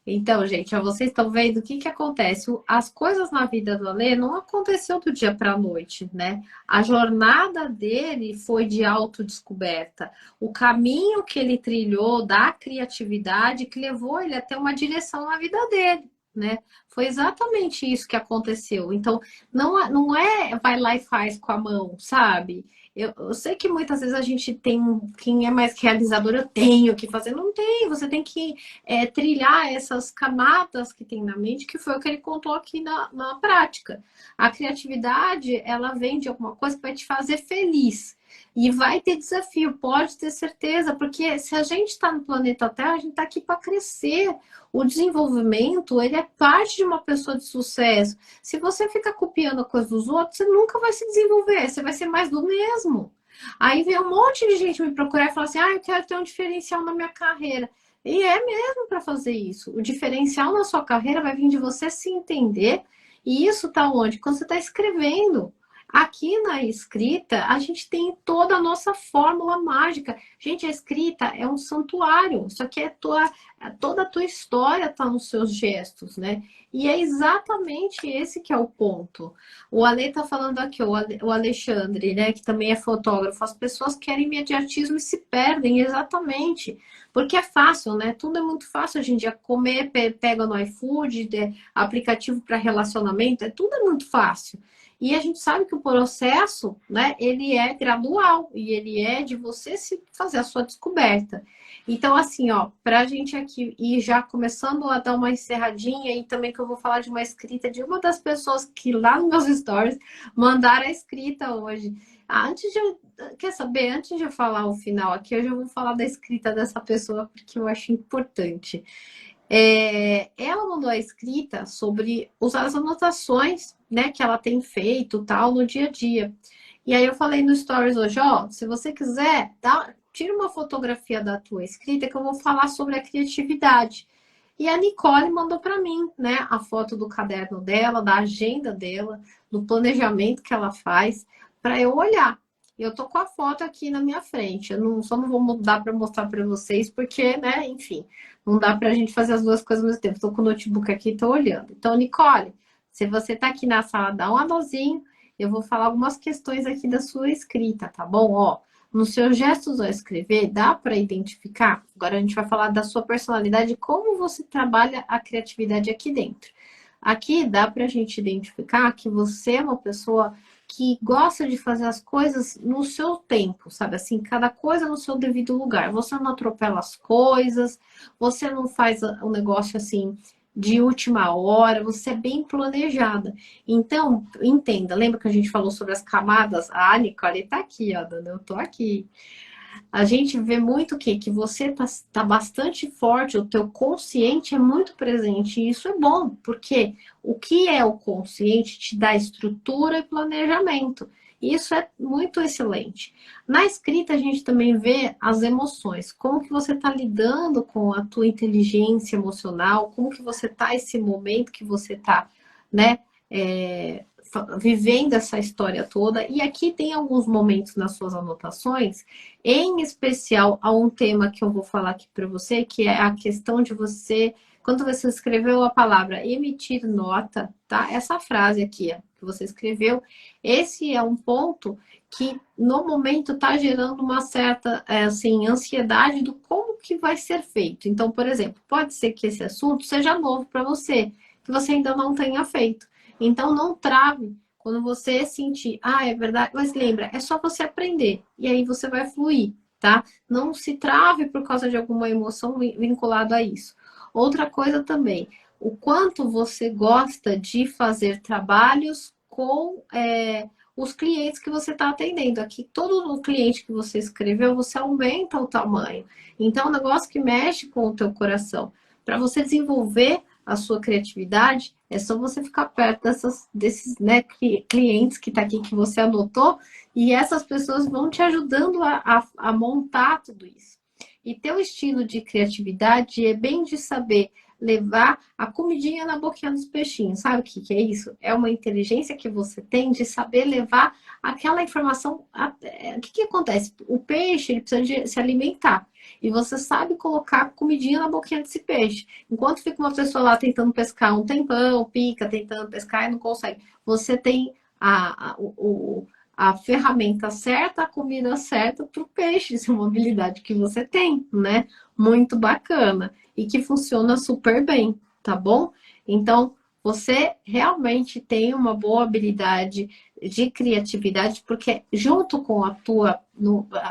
Então, gente, vocês estão vendo o que acontece. As coisas na vida do Ale não aconteceu do dia para a noite, né? A jornada dele foi de autodescoberta. O caminho que ele trilhou da criatividade que levou ele a ter uma direção na vida dele, né? Foi exatamente isso que aconteceu. Então, não é vai lá e faz com a mão, sabe? Eu sei que muitas vezes a gente tem, quem é mais realizador, eu tenho que fazer. Não tem, você tem que trilhar essas camadas que tem na mente, que foi o que ele contou aqui na prática. A criatividade, ela vem de alguma coisa que vai te fazer feliz. E vai ter desafio, pode ter certeza, porque se a gente está no planeta Terra, a gente está aqui para crescer. O desenvolvimento, ele é parte de uma pessoa de sucesso. Se você ficar copiando a coisa dos outros, você nunca vai se desenvolver, você vai ser mais do mesmo. Aí vem um monte de gente me procurar e falar assim, eu quero ter um diferencial na minha carreira. E é mesmo para fazer isso. O diferencial na sua carreira vai vir de você se entender. E isso está onde? Quando você está escrevendo. Aqui na escrita, a gente tem toda a nossa fórmula mágica. Gente, a escrita é um santuário. Isso aqui toda a tua história está nos seus gestos, né? E é exatamente esse que é o ponto. O Ale está falando aqui, o Alexandre, né, que também é fotógrafo. As pessoas querem imediatismo e se perdem, exatamente. Porque é fácil, né? Tudo é muito fácil hoje em dia. Comer, pega no iFood, aplicativo para relacionamento, tudo é muito fácil. E a gente sabe que o processo, né, ele é gradual e ele é de você se fazer a sua descoberta. Então, assim, para a gente aqui ir já começando a dar uma encerradinha, e também que eu vou falar de uma escrita de uma das pessoas que lá nos meus stories mandaram a escrita hoje. Quer saber? Antes de eu falar o final aqui, hoje eu vou falar da escrita dessa pessoa, porque eu acho importante. Ela mandou a escrita sobre as anotações, né, que ela tem feito tal no dia a dia. E aí eu falei no stories hoje, se você quiser, tira uma fotografia da tua escrita que eu vou falar sobre a criatividade. E a Nicole mandou para mim, né, a foto do caderno dela, da agenda dela, do planejamento que ela faz, para eu olhar. Eu tô com a foto aqui na minha frente. Só não vou mudar para mostrar para vocês, porque, né, enfim, não dá para a gente fazer as duas coisas ao mesmo tempo. Tô com o notebook aqui e tô olhando. Então, Nicole, se você tá aqui na sala, dá um alôzinho. Eu vou falar algumas questões aqui da sua escrita, tá bom? Ó, nos seus gestos ao escrever, dá para identificar? Agora a gente vai falar da sua personalidade, como você trabalha a criatividade aqui dentro. Aqui dá para a gente identificar que você é uma pessoa que gosta de fazer as coisas no seu tempo, sabe? Assim, cada coisa no seu devido lugar. Você não atropela as coisas, você não faz um negócio assim de última hora, você é bem planejada. Então, entenda, lembra que a gente falou sobre as camadas? A Nicole tá aqui, ó, Dana, eu tô aqui. A gente vê muito que você tá bastante forte, o teu consciente é muito presente, e isso é bom, porque o que é o consciente te dá estrutura e planejamento. Isso é muito excelente. Na escrita, a gente também vê as emoções. Como que você está lidando com a tua inteligência emocional, como que você está esse momento que você está, né, vivendo essa história toda. E aqui tem alguns momentos nas suas anotações, em especial a um tema que eu vou falar aqui para você, que é a questão de você, quando você escreveu a palavra emitir nota, tá? Essa frase aqui, ó, que você escreveu, esse é um ponto que no momento está gerando uma certa assim, ansiedade do como que vai ser feito. Então, por exemplo, pode ser que esse assunto seja novo para você, que você ainda não tenha feito. Então, não trave quando você sentir, é verdade, mas lembra, é só você aprender, e aí você vai fluir, tá? Não se trave por causa de alguma emoção vinculada a isso. Outra coisa também, o quanto você gosta de fazer trabalhos com os clientes que você está atendendo. Aqui, todo o cliente que você escreveu, você aumenta o tamanho. Então, é um negócio que mexe com o teu coração. Para você desenvolver a sua criatividade, é só você ficar perto desses né, clientes que tá aqui, que você anotou, e essas pessoas vão te ajudando a montar tudo isso. E teu estilo de criatividade é bem de saber levar a comidinha na boquinha dos peixinhos. Sabe o que é isso? É uma inteligência que você tem de saber levar aquela informação. O que acontece? O peixe ele precisa de se alimentar. E você sabe colocar comidinha na boquinha desse peixe. Enquanto fica uma pessoa lá tentando pescar um tempão, pica, tentando pescar e não consegue. Você tem a ferramenta certa, a comida certa para o peixe. Isso é uma habilidade que você tem, né? Muito bacana. E que funciona super bem, tá bom? Então, você realmente tem uma boa habilidade de criatividade, porque junto com a tua...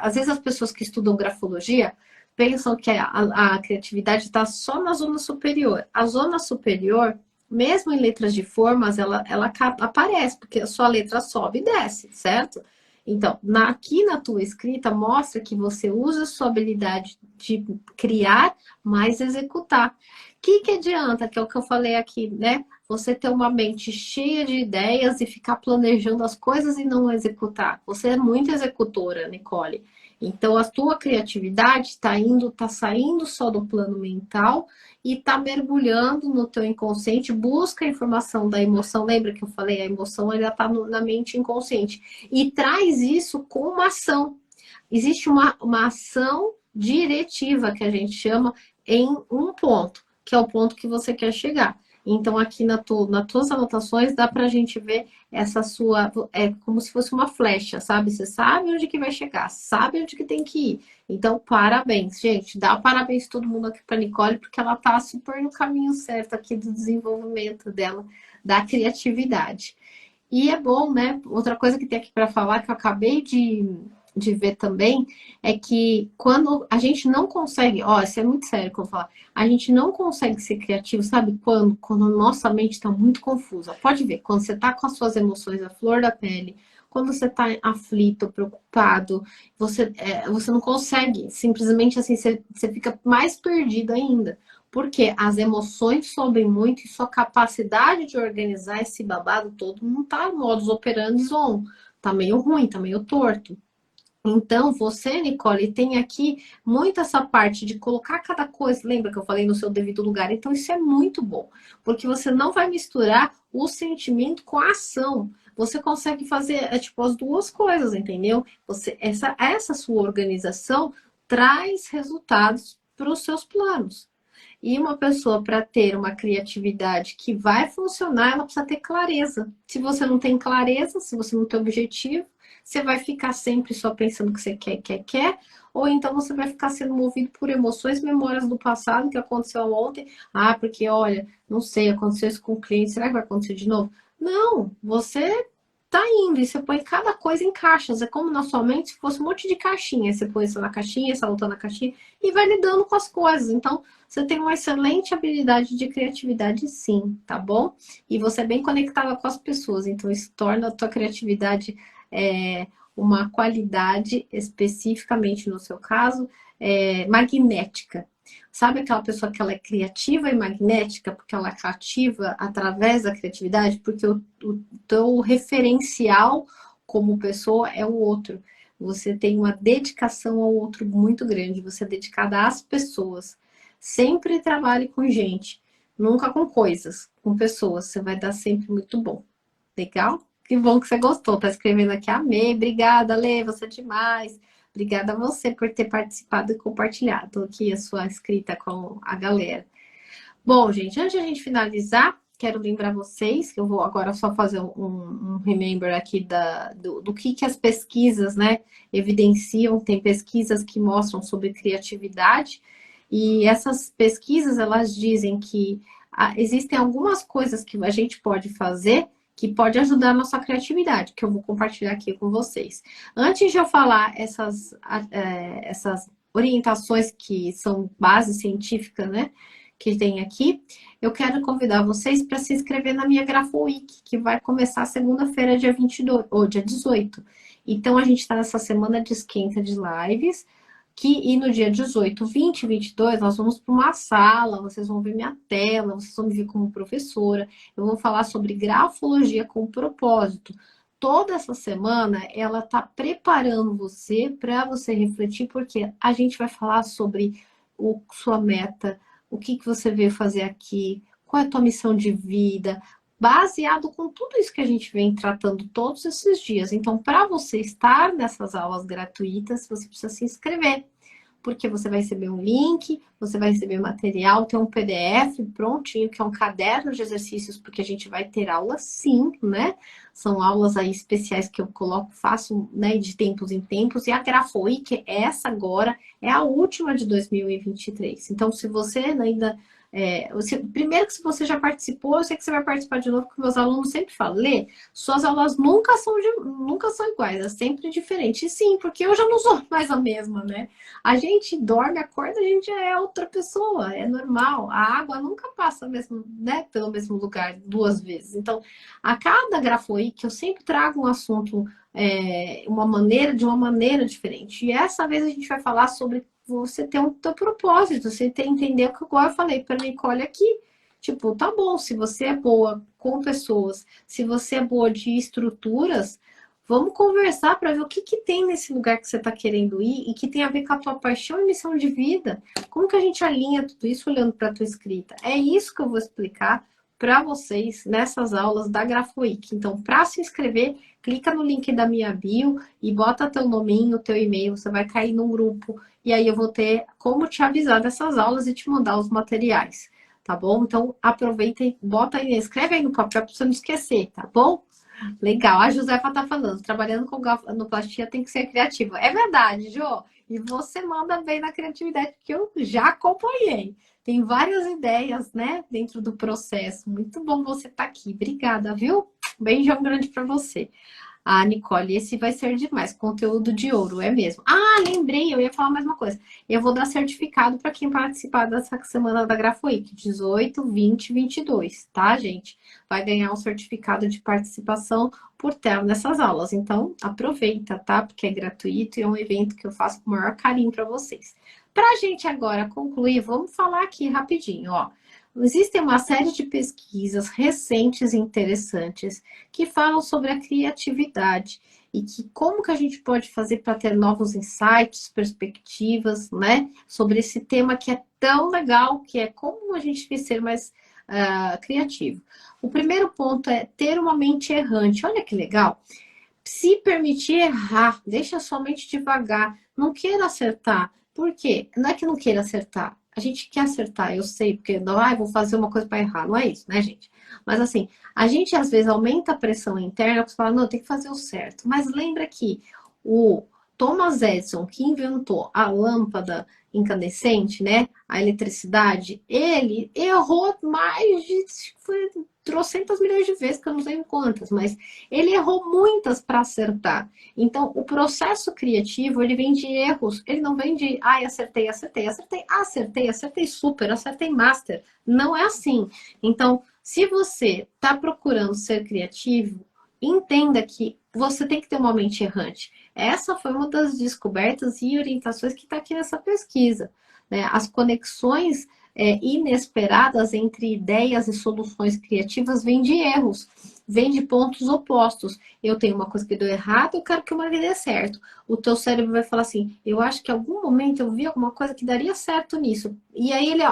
às vezes as pessoas que estudam grafologia pensam que a criatividade está só na zona superior. A zona superior, mesmo em letras de formas, ela aparece, porque a sua letra sobe e desce, certo? Então, aqui na tua escrita, mostra que você usa a sua habilidade de criar, mas executar. O que adianta, que é o que eu falei aqui, né? Você ter uma mente cheia de ideias e ficar planejando as coisas e não executar. Você é muito executora, Nicole. Então, a tua criatividade está saindo só do plano mental e está mergulhando no teu inconsciente, busca a informação da emoção. Lembra que eu falei? A emoção ainda está na mente inconsciente. E traz isso com uma ação. Existe uma ação diretiva, que a gente chama, em um ponto, que é o ponto que você quer chegar. Então, aqui nas tuas anotações, dá pra gente ver essa sua... É como se fosse uma flecha, sabe? Você sabe onde que vai chegar, sabe onde que tem que ir. Então, parabéns, gente. Dá parabéns todo mundo aqui pra Nicole, porque ela tá super no caminho certo aqui do desenvolvimento dela, da criatividade. E é bom, né? Outra coisa que tem aqui pra falar, que eu acabei de ver também, é que quando a gente não consegue, isso é muito sério que eu vou falar, a gente não consegue ser criativo, sabe quando a nossa mente está muito confusa. Pode ver, quando você está com as suas emoções à flor da pele, quando você está aflito, preocupado, você não consegue, simplesmente assim, você fica mais perdido ainda. Porque as emoções sobem muito e sua capacidade de organizar esse babado todo não está no modus operandi on. Tá meio ruim, tá meio torto. Então, você, Nicole, tem aqui muito essa parte de colocar cada coisa, lembra que eu falei no seu devido lugar? Então, isso é muito bom, porque você não vai misturar o sentimento com a ação. Você consegue fazer, tipo, as duas coisas, entendeu? Essa sua organização traz resultados para os seus planos. E uma pessoa, para ter uma criatividade que vai funcionar, ela precisa ter clareza. Se você não tem clareza, se você não tem objetivo, você vai ficar sempre só pensando que você quer, ou então você vai ficar sendo movido por emoções, memórias do passado que aconteceu ontem. Ah, porque olha, não sei, aconteceu isso com o cliente, será que vai acontecer de novo? Não, você tá indo e você põe cada coisa em caixas. É como na sua mente se fosse um monte de caixinha. Você põe isso na caixinha, essa outra na caixinha e vai lidando com as coisas. Então, você tem uma excelente habilidade de criatividade, sim, tá bom? E você é bem conectada com as pessoas. Então, isso torna a tua criatividade uma qualidade, especificamente no seu caso, magnética. Sabe aquela pessoa que ela é criativa e magnética, porque ela é cativa através da criatividade? Porque o teu referencial como pessoa é o outro. Você tem uma dedicação ao outro muito grande, você é dedicada às pessoas. Sempre trabalhe com gente, nunca com coisas, com pessoas. Você vai dar sempre muito bom. Legal? Que bom que você gostou. Tá escrevendo aqui, amei. Obrigada, Lê, você é demais. Obrigada a você por ter participado e compartilhado aqui a sua escrita com a galera. Bom, gente, antes de a gente finalizar, quero lembrar vocês que eu vou agora só fazer um remember aqui do que as pesquisas, né, evidenciam. Tem pesquisas que mostram sobre criatividade e essas pesquisas, elas dizem que existem algumas coisas que a gente pode fazer que pode ajudar a nossa criatividade, que eu vou compartilhar aqui com vocês. Antes de eu falar essas orientações que são base científica, né, que tem aqui, eu quero convidar vocês para se inscrever na minha Grafo Week, que vai começar segunda-feira, dia 22, ou dia 18. Então, a gente está nessa semana de esquenta de lives, e no dia 18, 20 e 22, nós vamos para uma sala, vocês vão ver minha tela, vocês vão me ver como professora, eu vou falar sobre grafologia com propósito. Toda essa semana, ela está preparando você para você refletir, porque a gente vai falar sobre sua meta, o que você veio fazer aqui, qual é a tua missão de vida, baseado com tudo isso que a gente vem tratando todos esses dias. Então, para você estar nessas aulas gratuitas, você precisa se inscrever, porque você vai receber um link, você vai receber material, tem um PDF prontinho, que é um caderno de exercícios, porque a gente vai ter aulas sim, né? São aulas aí especiais que eu coloco, faço, né, de tempos em tempos, e a Grafo Week, essa agora, é a última de 2023. Então, se você ainda... primeiro que se você já participou, eu sei que você vai participar de novo, porque meus alunos sempre falam, Lê, suas aulas nunca são iguais, é sempre diferente. E sim, porque eu já não sou mais a mesma, né? A gente dorme, acorda, a gente já é outra pessoa, é normal. A água nunca passa mesmo, né, pelo mesmo lugar duas vezes. Então, a cada Grafo Week, eu sempre trago um assunto de uma maneira diferente. E essa vez a gente vai falar sobre você ter um teu propósito, você entender o que igual eu falei para Nicole aqui. Tipo, tá bom, se você é boa com pessoas, se você é boa de estruturas, vamos conversar para ver o que tem nesse lugar que você está querendo ir e que tem a ver com a tua paixão e missão de vida. Como que a gente alinha tudo isso olhando para a tua escrita? É isso que eu vou explicar para vocês nessas aulas da Grafo Week. Então, para se inscrever, clica no link da minha bio e bota teu nominho, teu e-mail, você vai cair num grupo e aí eu vou ter como te avisar dessas aulas e te mandar os materiais, tá bom? Então, aproveita e bota aí, escreve aí no papel para você não esquecer, tá bom? Legal, a Josefa tá falando, trabalhando com galvanoplastia tem que ser criativa. É verdade, Jo, e você manda bem na criatividade, que eu já acompanhei. Tem várias ideias, né, dentro do processo. Muito bom você estar aqui. Obrigada, viu? Um beijão grande para você. Ah, Nicole, esse vai ser demais. Conteúdo de ouro, é mesmo. Ah, lembrei, eu ia falar mais uma coisa. Eu vou dar certificado para quem participar dessa semana da Grafo Week, 18, 20 e 22, tá, gente? Vai ganhar um certificado de participação por ter nessas aulas. Então, aproveita, tá? Porque é gratuito e é um evento que eu faço com o maior carinho para vocês. Pra gente agora concluir, vamos falar aqui rapidinho, ó. Existem uma série de pesquisas recentes e interessantes que falam sobre a criatividade e que como que a gente pode fazer para ter novos insights, perspectivas, né, sobre esse tema que é tão legal, que é como a gente vai ser mais criativo. O primeiro ponto é ter uma mente errante. Olha que legal. Se permitir errar, deixa a sua mente devagar, não queira acertar. Por quê? Não é que não queira acertar. A gente quer acertar, eu sei, porque não, vou fazer uma coisa para errar. Não é isso, né, gente? Mas assim, a gente às vezes aumenta a pressão interna para falar, não, tem que fazer o certo. Mas lembra que o Thomas Edison, que inventou a lâmpada incandescente, né? A eletricidade, ele errou mais de trocentas milhões de vezes, que eu não sei quantas, mas ele errou muitas para acertar. Então, o processo criativo, ele vem de erros, ele não vem de, acertei, acertei, acertei, acertei, acertei super, acertei master. Não é assim. Então, se você está procurando ser criativo, entenda que você tem que ter uma mente errante. Essa foi uma das descobertas e orientações que está aqui nessa pesquisa, né? As conexões inesperadas entre ideias e soluções criativas vêm de erros, vêm de pontos opostos. Eu tenho uma coisa que deu errado, eu quero que uma dê certo. O teu cérebro vai falar assim, eu acho que em algum momento eu vi alguma coisa que daria certo nisso. E aí ele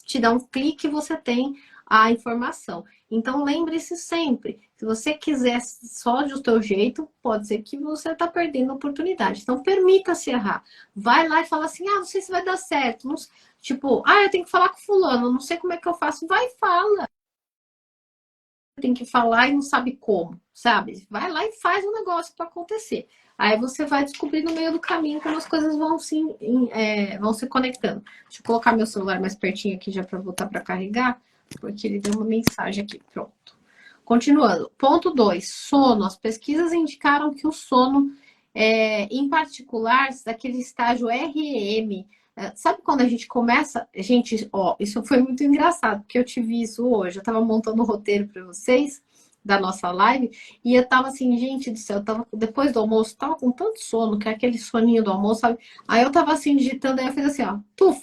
te dá um clique e você tem a informação. Então lembre-se sempre, se você quiser só do teu jeito, pode ser que você está perdendo a oportunidade. Então permita-se errar. Vai lá e fala assim, não sei se vai dar certo. Não, tipo, eu tenho que falar com fulano, não sei como é que eu faço. Vai e fala. Tem que falar e não sabe como, sabe? Vai lá e faz o negócio para acontecer. Aí você vai descobrir no meio do caminho como as coisas vão se conectando. Deixa eu colocar meu celular mais pertinho aqui já para voltar para carregar, porque ele deu uma mensagem aqui. Pronto. Continuando. Ponto 2, sono. As pesquisas indicaram que o sono, em particular, daquele estágio REM, sabe quando a gente começa... Gente, isso foi muito engraçado, porque eu tive isso hoje. Eu tava montando um roteiro para vocês, da nossa live, e eu tava assim, gente do céu, depois do almoço, tava com tanto sono, que é aquele soninho do almoço, sabe? Aí eu tava assim, digitando, aí eu fiz assim, tuf!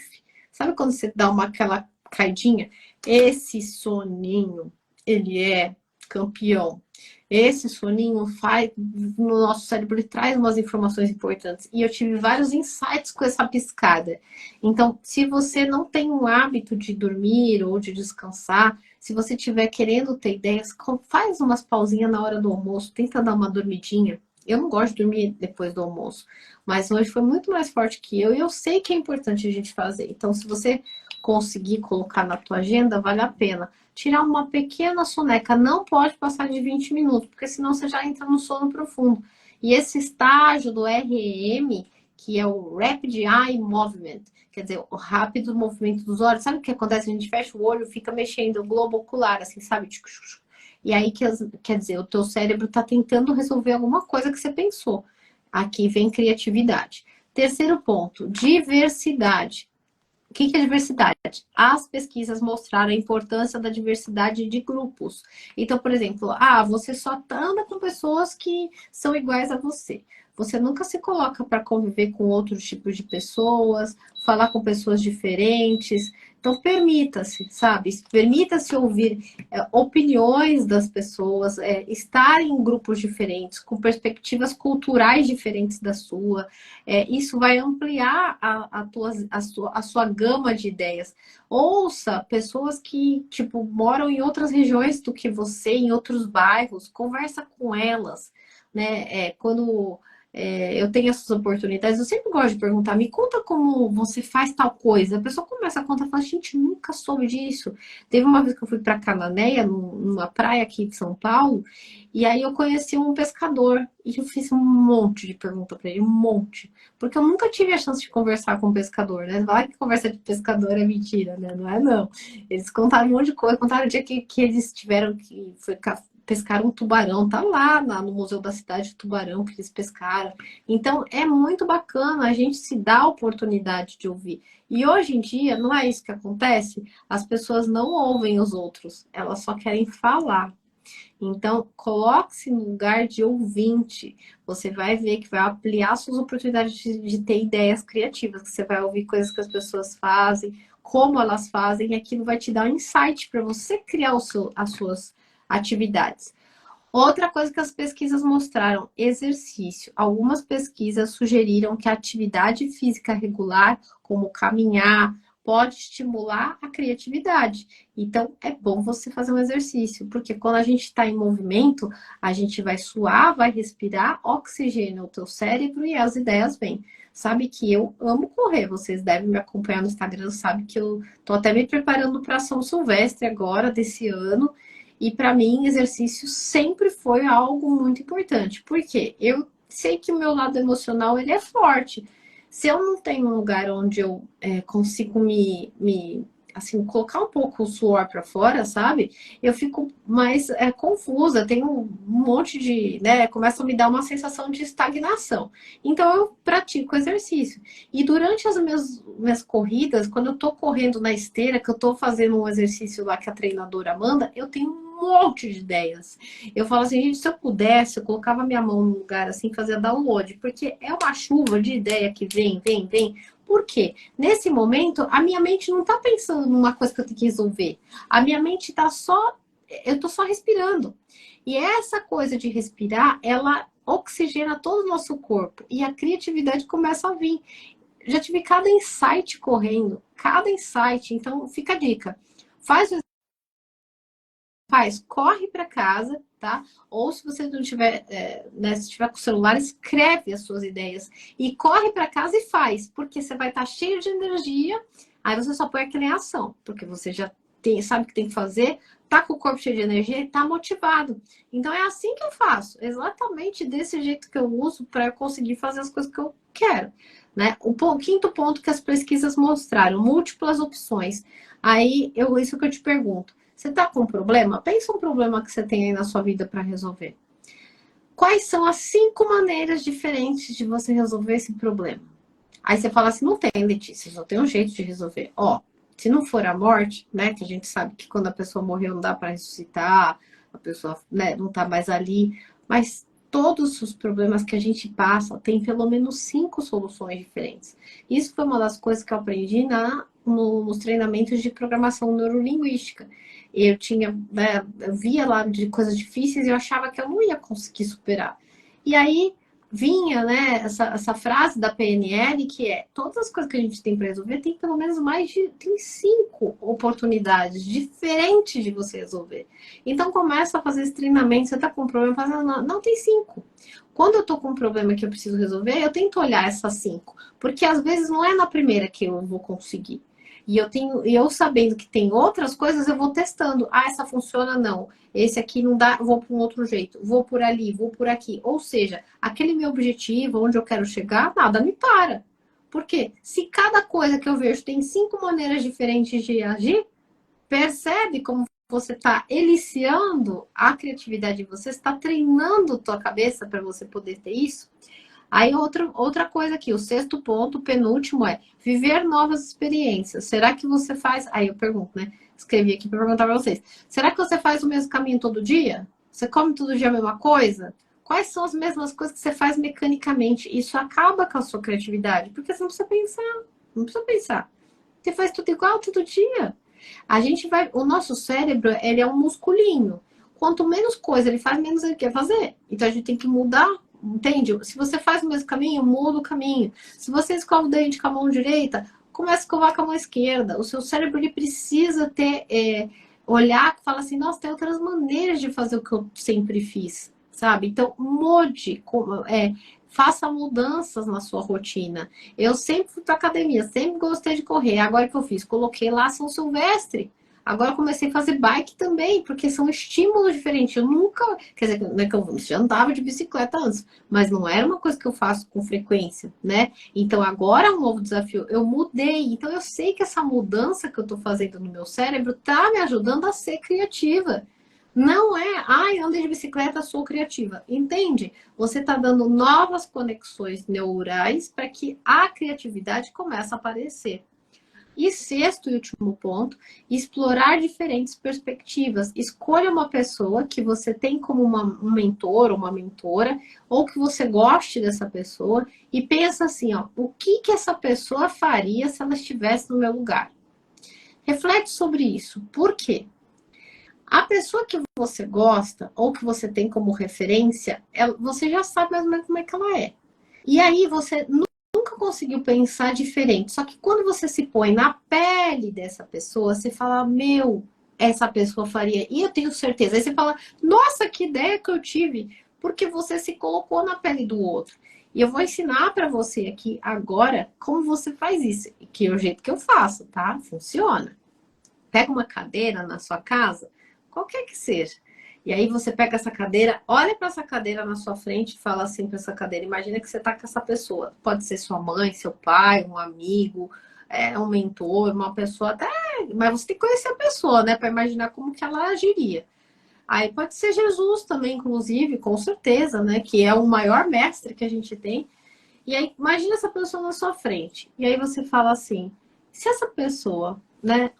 Sabe quando você dá aquela caidinha? Esse soninho, ele é campeão. Esse soninho faz no nosso cérebro, ele traz umas informações importantes. E eu tive vários insights com essa piscada. Então, se você não tem o hábito de dormir ou de descansar, se você estiver querendo ter ideias, faz umas pausinhas na hora do almoço, tenta dar uma dormidinha. Eu não gosto de dormir depois do almoço, mas hoje foi muito mais forte que eu e eu sei que é importante a gente fazer. Então, se você conseguir colocar na tua agenda, vale a pena. Tirar uma pequena soneca, não pode passar de 20 minutos, porque senão você já entra no sono profundo. E esse estágio do REM, que é o Rapid Eye Movement, quer dizer, o rápido movimento dos olhos, sabe o que acontece? A gente fecha o olho, fica mexendo o globo ocular, assim, sabe? E aí, quer dizer, o teu cérebro está tentando resolver alguma coisa que você pensou. Aqui vem criatividade. Terceiro ponto, diversidade. O que é diversidade? As pesquisas mostraram a importância da diversidade de grupos. Então, por exemplo, você só anda com pessoas que são iguais a você. Você nunca se coloca para conviver com outros tipos de pessoas, falar com pessoas diferentes. Então, permita-se, sabe? Permita-se ouvir opiniões das pessoas, estar em grupos diferentes, com perspectivas culturais diferentes da sua. Isso vai ampliar a sua gama de ideias. Ouça pessoas que, tipo, moram em outras regiões do que você, em outros bairros, conversa com elas, né? Quando eu tenho essas oportunidades, eu sempre gosto de perguntar, me conta como você faz tal coisa. A pessoa começa a contar e fala, gente, nunca soube disso. Teve uma vez que eu fui para Cananéia, numa praia aqui de São Paulo, e aí eu conheci um pescador, e eu fiz um monte de pergunta para ele, um monte. Porque eu nunca tive a chance de conversar com um pescador, né? Falar que conversa de pescador é mentira, né? Não é, não. Eles contaram um monte de coisa, contaram o dia que eles tiveram que pescaram um tubarão, tá lá no Museu da Cidade, o tubarão que eles pescaram. Então, é muito bacana a gente se dar a oportunidade de ouvir. E hoje em dia, não é isso que acontece? As pessoas não ouvem os outros, elas só querem falar. Então, coloque-se no lugar de ouvinte. Você vai ver que vai ampliar suas oportunidades de ter ideias criativas, que você vai ouvir coisas que as pessoas fazem, como elas fazem, e aquilo vai te dar um insight para você criar as suas atividades. Outra coisa que as pesquisas mostraram, exercício. Algumas pesquisas sugeriram que a atividade física regular, como caminhar, pode estimular a criatividade. Então, é bom você fazer um exercício, porque quando a gente está em movimento, a gente vai suar, vai respirar, oxigênio o teu cérebro e as ideias vêm. Sabe que eu amo correr, vocês devem me acompanhar no Instagram, sabe que eu tô até me preparando para São Silvestre agora, desse ano, e para mim, exercício sempre foi algo muito importante. Porque eu sei que o meu lado emocional ele é forte. Se eu não tenho um lugar onde eu consigo assim, colocar um pouco o suor para fora, sabe? Eu fico mais confusa, tenho um monte de, né? Começa a me dar uma sensação de estagnação. Então eu pratico exercício. E durante as minhas corridas, quando eu tô correndo na esteira, que eu tô fazendo um exercício lá que a treinadora manda, eu tenho um monte de ideias. Eu falo assim, gente, se eu pudesse, eu colocava minha mão num lugar assim, fazia download, porque é uma chuva de ideia que vem, vem, vem. Por quê? Nesse momento, a minha mente não está pensando numa coisa que eu tenho que resolver. A minha mente está só. Eu estou só respirando. E essa coisa de respirar, ela oxigena todo o nosso corpo. E a criatividade começa a vir. Já tive cada insight correndo, cada insight. Então, fica a dica. Corre para casa, tá? Ou se você não tiver, né, se tiver com o celular, escreve as suas ideias e corre para casa e faz, porque você vai estar cheio de energia. Aí você só põe aquilo em ação, porque você já sabe o que tem que fazer, tá com o corpo cheio de energia e tá motivado. Então é assim que eu faço, exatamente desse jeito que eu uso para eu conseguir fazer as coisas que eu quero, né? O quinto ponto que as pesquisas mostraram, múltiplas opções. Aí isso que eu te pergunto. Você está com um problema? Pensa um problema que você tem aí na sua vida para resolver. Quais são as 5 maneiras diferentes de você resolver esse problema? Aí você fala assim, não tem, Letícia, só tem um jeito de resolver. Ó, se não for a morte, né, que a gente sabe que quando a pessoa morreu não dá para ressuscitar, a pessoa, né, não tá mais ali, mas todos os problemas que a gente passa tem pelo menos 5 soluções diferentes. Isso foi uma das coisas que eu aprendi nos treinamentos de programação neurolinguística. Eu tinha, né, eu via lá de coisas difíceis e eu achava que eu não ia conseguir superar. E aí vinha, né, essa frase da PNL que é todas as coisas que a gente tem para resolver tem pelo menos tem 5 oportunidades diferentes de você resolver. Então começa a fazer esse treinamento, você tá com um problema, fazendo não tem 5. Quando eu tô com um problema que eu preciso resolver, eu tento olhar essas 5, porque às vezes não é na primeira que eu vou conseguir. E eu sabendo que tem outras coisas, eu vou testando. Ah, essa funciona, não. Esse aqui não dá, vou para um outro jeito. Vou por ali, vou por aqui. Ou seja, aquele meu objetivo, onde eu quero chegar, nada me para. Por quê? Se cada coisa que eu vejo tem 5 maneiras diferentes de agir, percebe como você está eliciando a criatividade de você, está treinando tua cabeça para você poder ter isso. Aí outra coisa aqui, o sexto ponto, o penúltimo é viver novas experiências. Será que você faz... Aí eu pergunto, né? Escrevi aqui para perguntar para vocês. Será que você faz o mesmo caminho todo dia? Você come todo dia a mesma coisa? Quais são as mesmas coisas que você faz mecanicamente? Isso acaba com a sua criatividade, porque você não precisa pensar. Não precisa pensar. Você faz tudo igual todo dia. O nosso cérebro, ele é um musculinho. Quanto menos coisa ele faz, menos ele quer fazer. Então a gente tem que mudar. Entende? Se você faz o mesmo caminho, muda o caminho. Se você escova o dente com a mão direita, começa a escovar com a mão esquerda. O seu cérebro ele precisa olhar e falar assim, nossa, tem outras maneiras de fazer o que eu sempre fiz, sabe? Então, faça mudanças na sua rotina. Eu sempre fui para academia, sempre gostei de correr. Agora que eu fiz, coloquei lá São Silvestre. Agora eu comecei a fazer bike também, porque são estímulos diferentes. Eu nunca, quer dizer, não é que eu já andava de bicicleta antes, mas não era uma coisa que eu faço com frequência, né? Então agora é um novo desafio. Eu mudei, então eu sei que essa mudança que eu tô fazendo no meu cérebro tá me ajudando a ser criativa. Não é, andei de bicicleta, sou criativa. Entende? Você tá dando novas conexões neurais para que a criatividade comece a aparecer. E sexto e último ponto, explorar diferentes perspectivas. Escolha uma pessoa que você tem como um mentor ou uma mentora, ou que você goste dessa pessoa, e pensa assim, ó, o que essa pessoa faria se ela estivesse no meu lugar? Reflete sobre isso. Por quê? A pessoa que você gosta ou que você tem como referência, você já sabe mais ou menos como é que ela é. E aí você nunca conseguiu pensar diferente. Só que quando você se põe na pele dessa pessoa, você fala, meu, essa pessoa faria. E eu tenho certeza. Aí você fala, nossa, que ideia que eu tive. Porque você se colocou na pele do outro. E eu vou ensinar para você aqui agora como você faz isso. Que é o jeito que eu faço, tá? Funciona. Pega uma cadeira na sua casa, qualquer que seja. E aí você pega essa cadeira, olha para essa cadeira na sua frente e fala assim para essa cadeira. Imagina que você está com essa pessoa. Pode ser sua mãe, seu pai, um amigo, um mentor, uma pessoa até... Mas você tem que conhecer a pessoa, né? Para imaginar como que ela agiria. Aí pode ser Jesus também, inclusive, com certeza, né? Que é o maior mestre que a gente tem. E aí, imagina essa pessoa na sua frente. E aí você fala assim, se essa pessoa, né?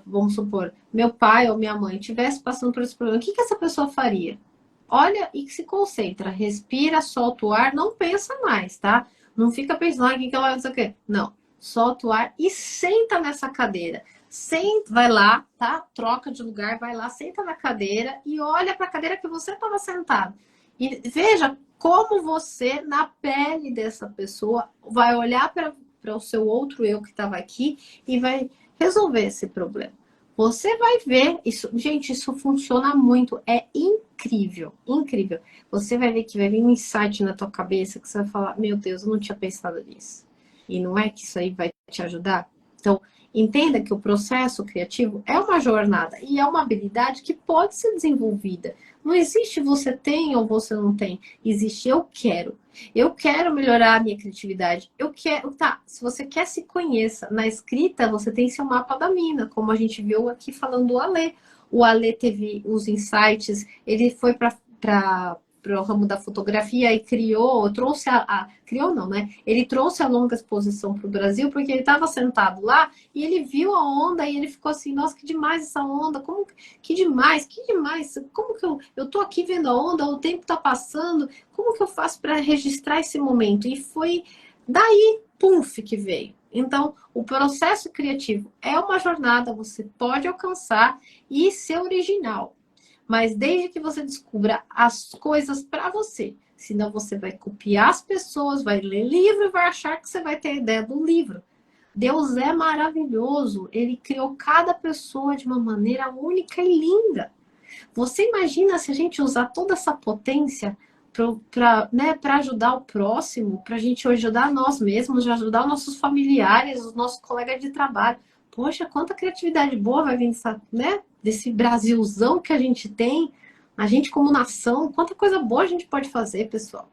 Vamos supor, meu pai ou minha mãe estivesse passando por esse problema, o que essa pessoa faria? Olha e se concentra, respira, solta o ar, não pensa mais, tá? Não fica pensando, o que ela vai fazer o quê? Não, solta o ar e senta nessa cadeira. Senta, vai lá, tá? Troca de lugar, vai lá, senta na cadeira e olha para a cadeira que você estava sentado. E veja como você, na pele dessa pessoa, vai olhar para o seu outro eu que estava aqui e vai resolver esse problema. Você vai ver, isso, gente, isso funciona muito, é incrível, incrível. Você vai ver que vai vir um insight na tua cabeça que você vai falar, meu Deus, eu não tinha pensado nisso. E não é que isso aí vai te ajudar? Então, entenda que o processo criativo é uma jornada e é uma habilidade que pode ser desenvolvida. Não existe você tem ou você não tem, existe eu quero. Eu quero melhorar a minha criatividade. Eu quero, tá, se você quer se conheça, na escrita você tem seu mapa da mina, como a gente viu aqui falando do Alê. O Alê teve os insights, ele foi para o ramo da fotografia e trouxe criou não, né? Ele trouxe a longa exposição para o Brasil porque ele estava sentado lá e ele viu a onda e ele ficou assim, nossa, que demais essa onda, como que demais, como que eu tô aqui vendo a onda, o tempo tá passando, como que eu faço para registrar esse momento? E foi daí, puf, que veio. Então, o processo criativo é uma jornada, você pode alcançar e ser original. Mas desde que você descubra as coisas para você. Senão você vai copiar as pessoas, vai ler livro e vai achar que você vai ter a ideia do livro. Deus é maravilhoso. Ele criou cada pessoa de uma maneira única e linda. Você imagina se a gente usar toda essa potência para ajudar o próximo, para a gente ajudar nós mesmos, ajudar nossos familiares, os nossos colegas de trabalho. Poxa, quanta criatividade boa vai vir desse Brasilzão que a gente tem, a gente como nação, quanta coisa boa a gente pode fazer, pessoal.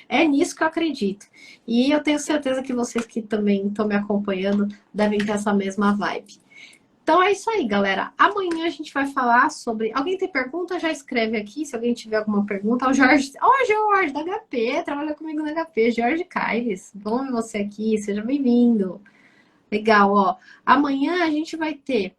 É nisso que eu acredito. E eu tenho certeza que vocês que também estão me acompanhando devem ter essa mesma vibe. Então é isso aí, galera. Amanhã a gente vai falar sobre... Alguém tem pergunta? Já escreve aqui, se alguém tiver alguma pergunta. O Jorge, Jorge, da HP, trabalha comigo na HP. Jorge Caires, bom ver você aqui, seja bem-vindo. Legal, ó. Amanhã a gente vai ter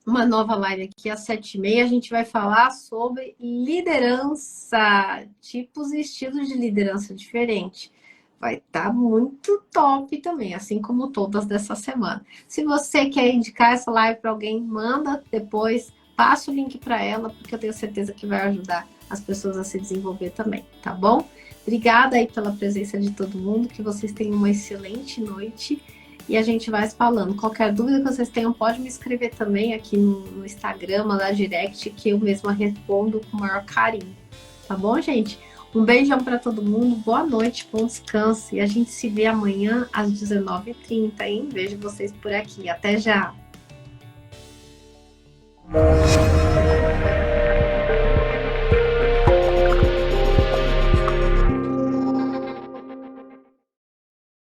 uma nova live aqui às 7h30. A gente vai falar sobre liderança, tipos e estilos de liderança diferente. Vai estar muito top também, assim como todas dessa semana. Se você quer indicar essa live para alguém, manda depois, passa o link para ela, porque eu tenho certeza que vai ajudar as pessoas a se desenvolver também, tá bom? Obrigada aí pela presença de todo mundo, que vocês tenham uma excelente noite e a gente vai se falando. Qualquer dúvida que vocês tenham, pode me escrever também aqui no Instagram, lá direct, que eu mesma respondo com o maior carinho, tá bom, gente? Um beijão para todo mundo, boa noite, bom descanso. E a gente se vê amanhã às 19h30, hein? Vejo vocês por aqui. Até já!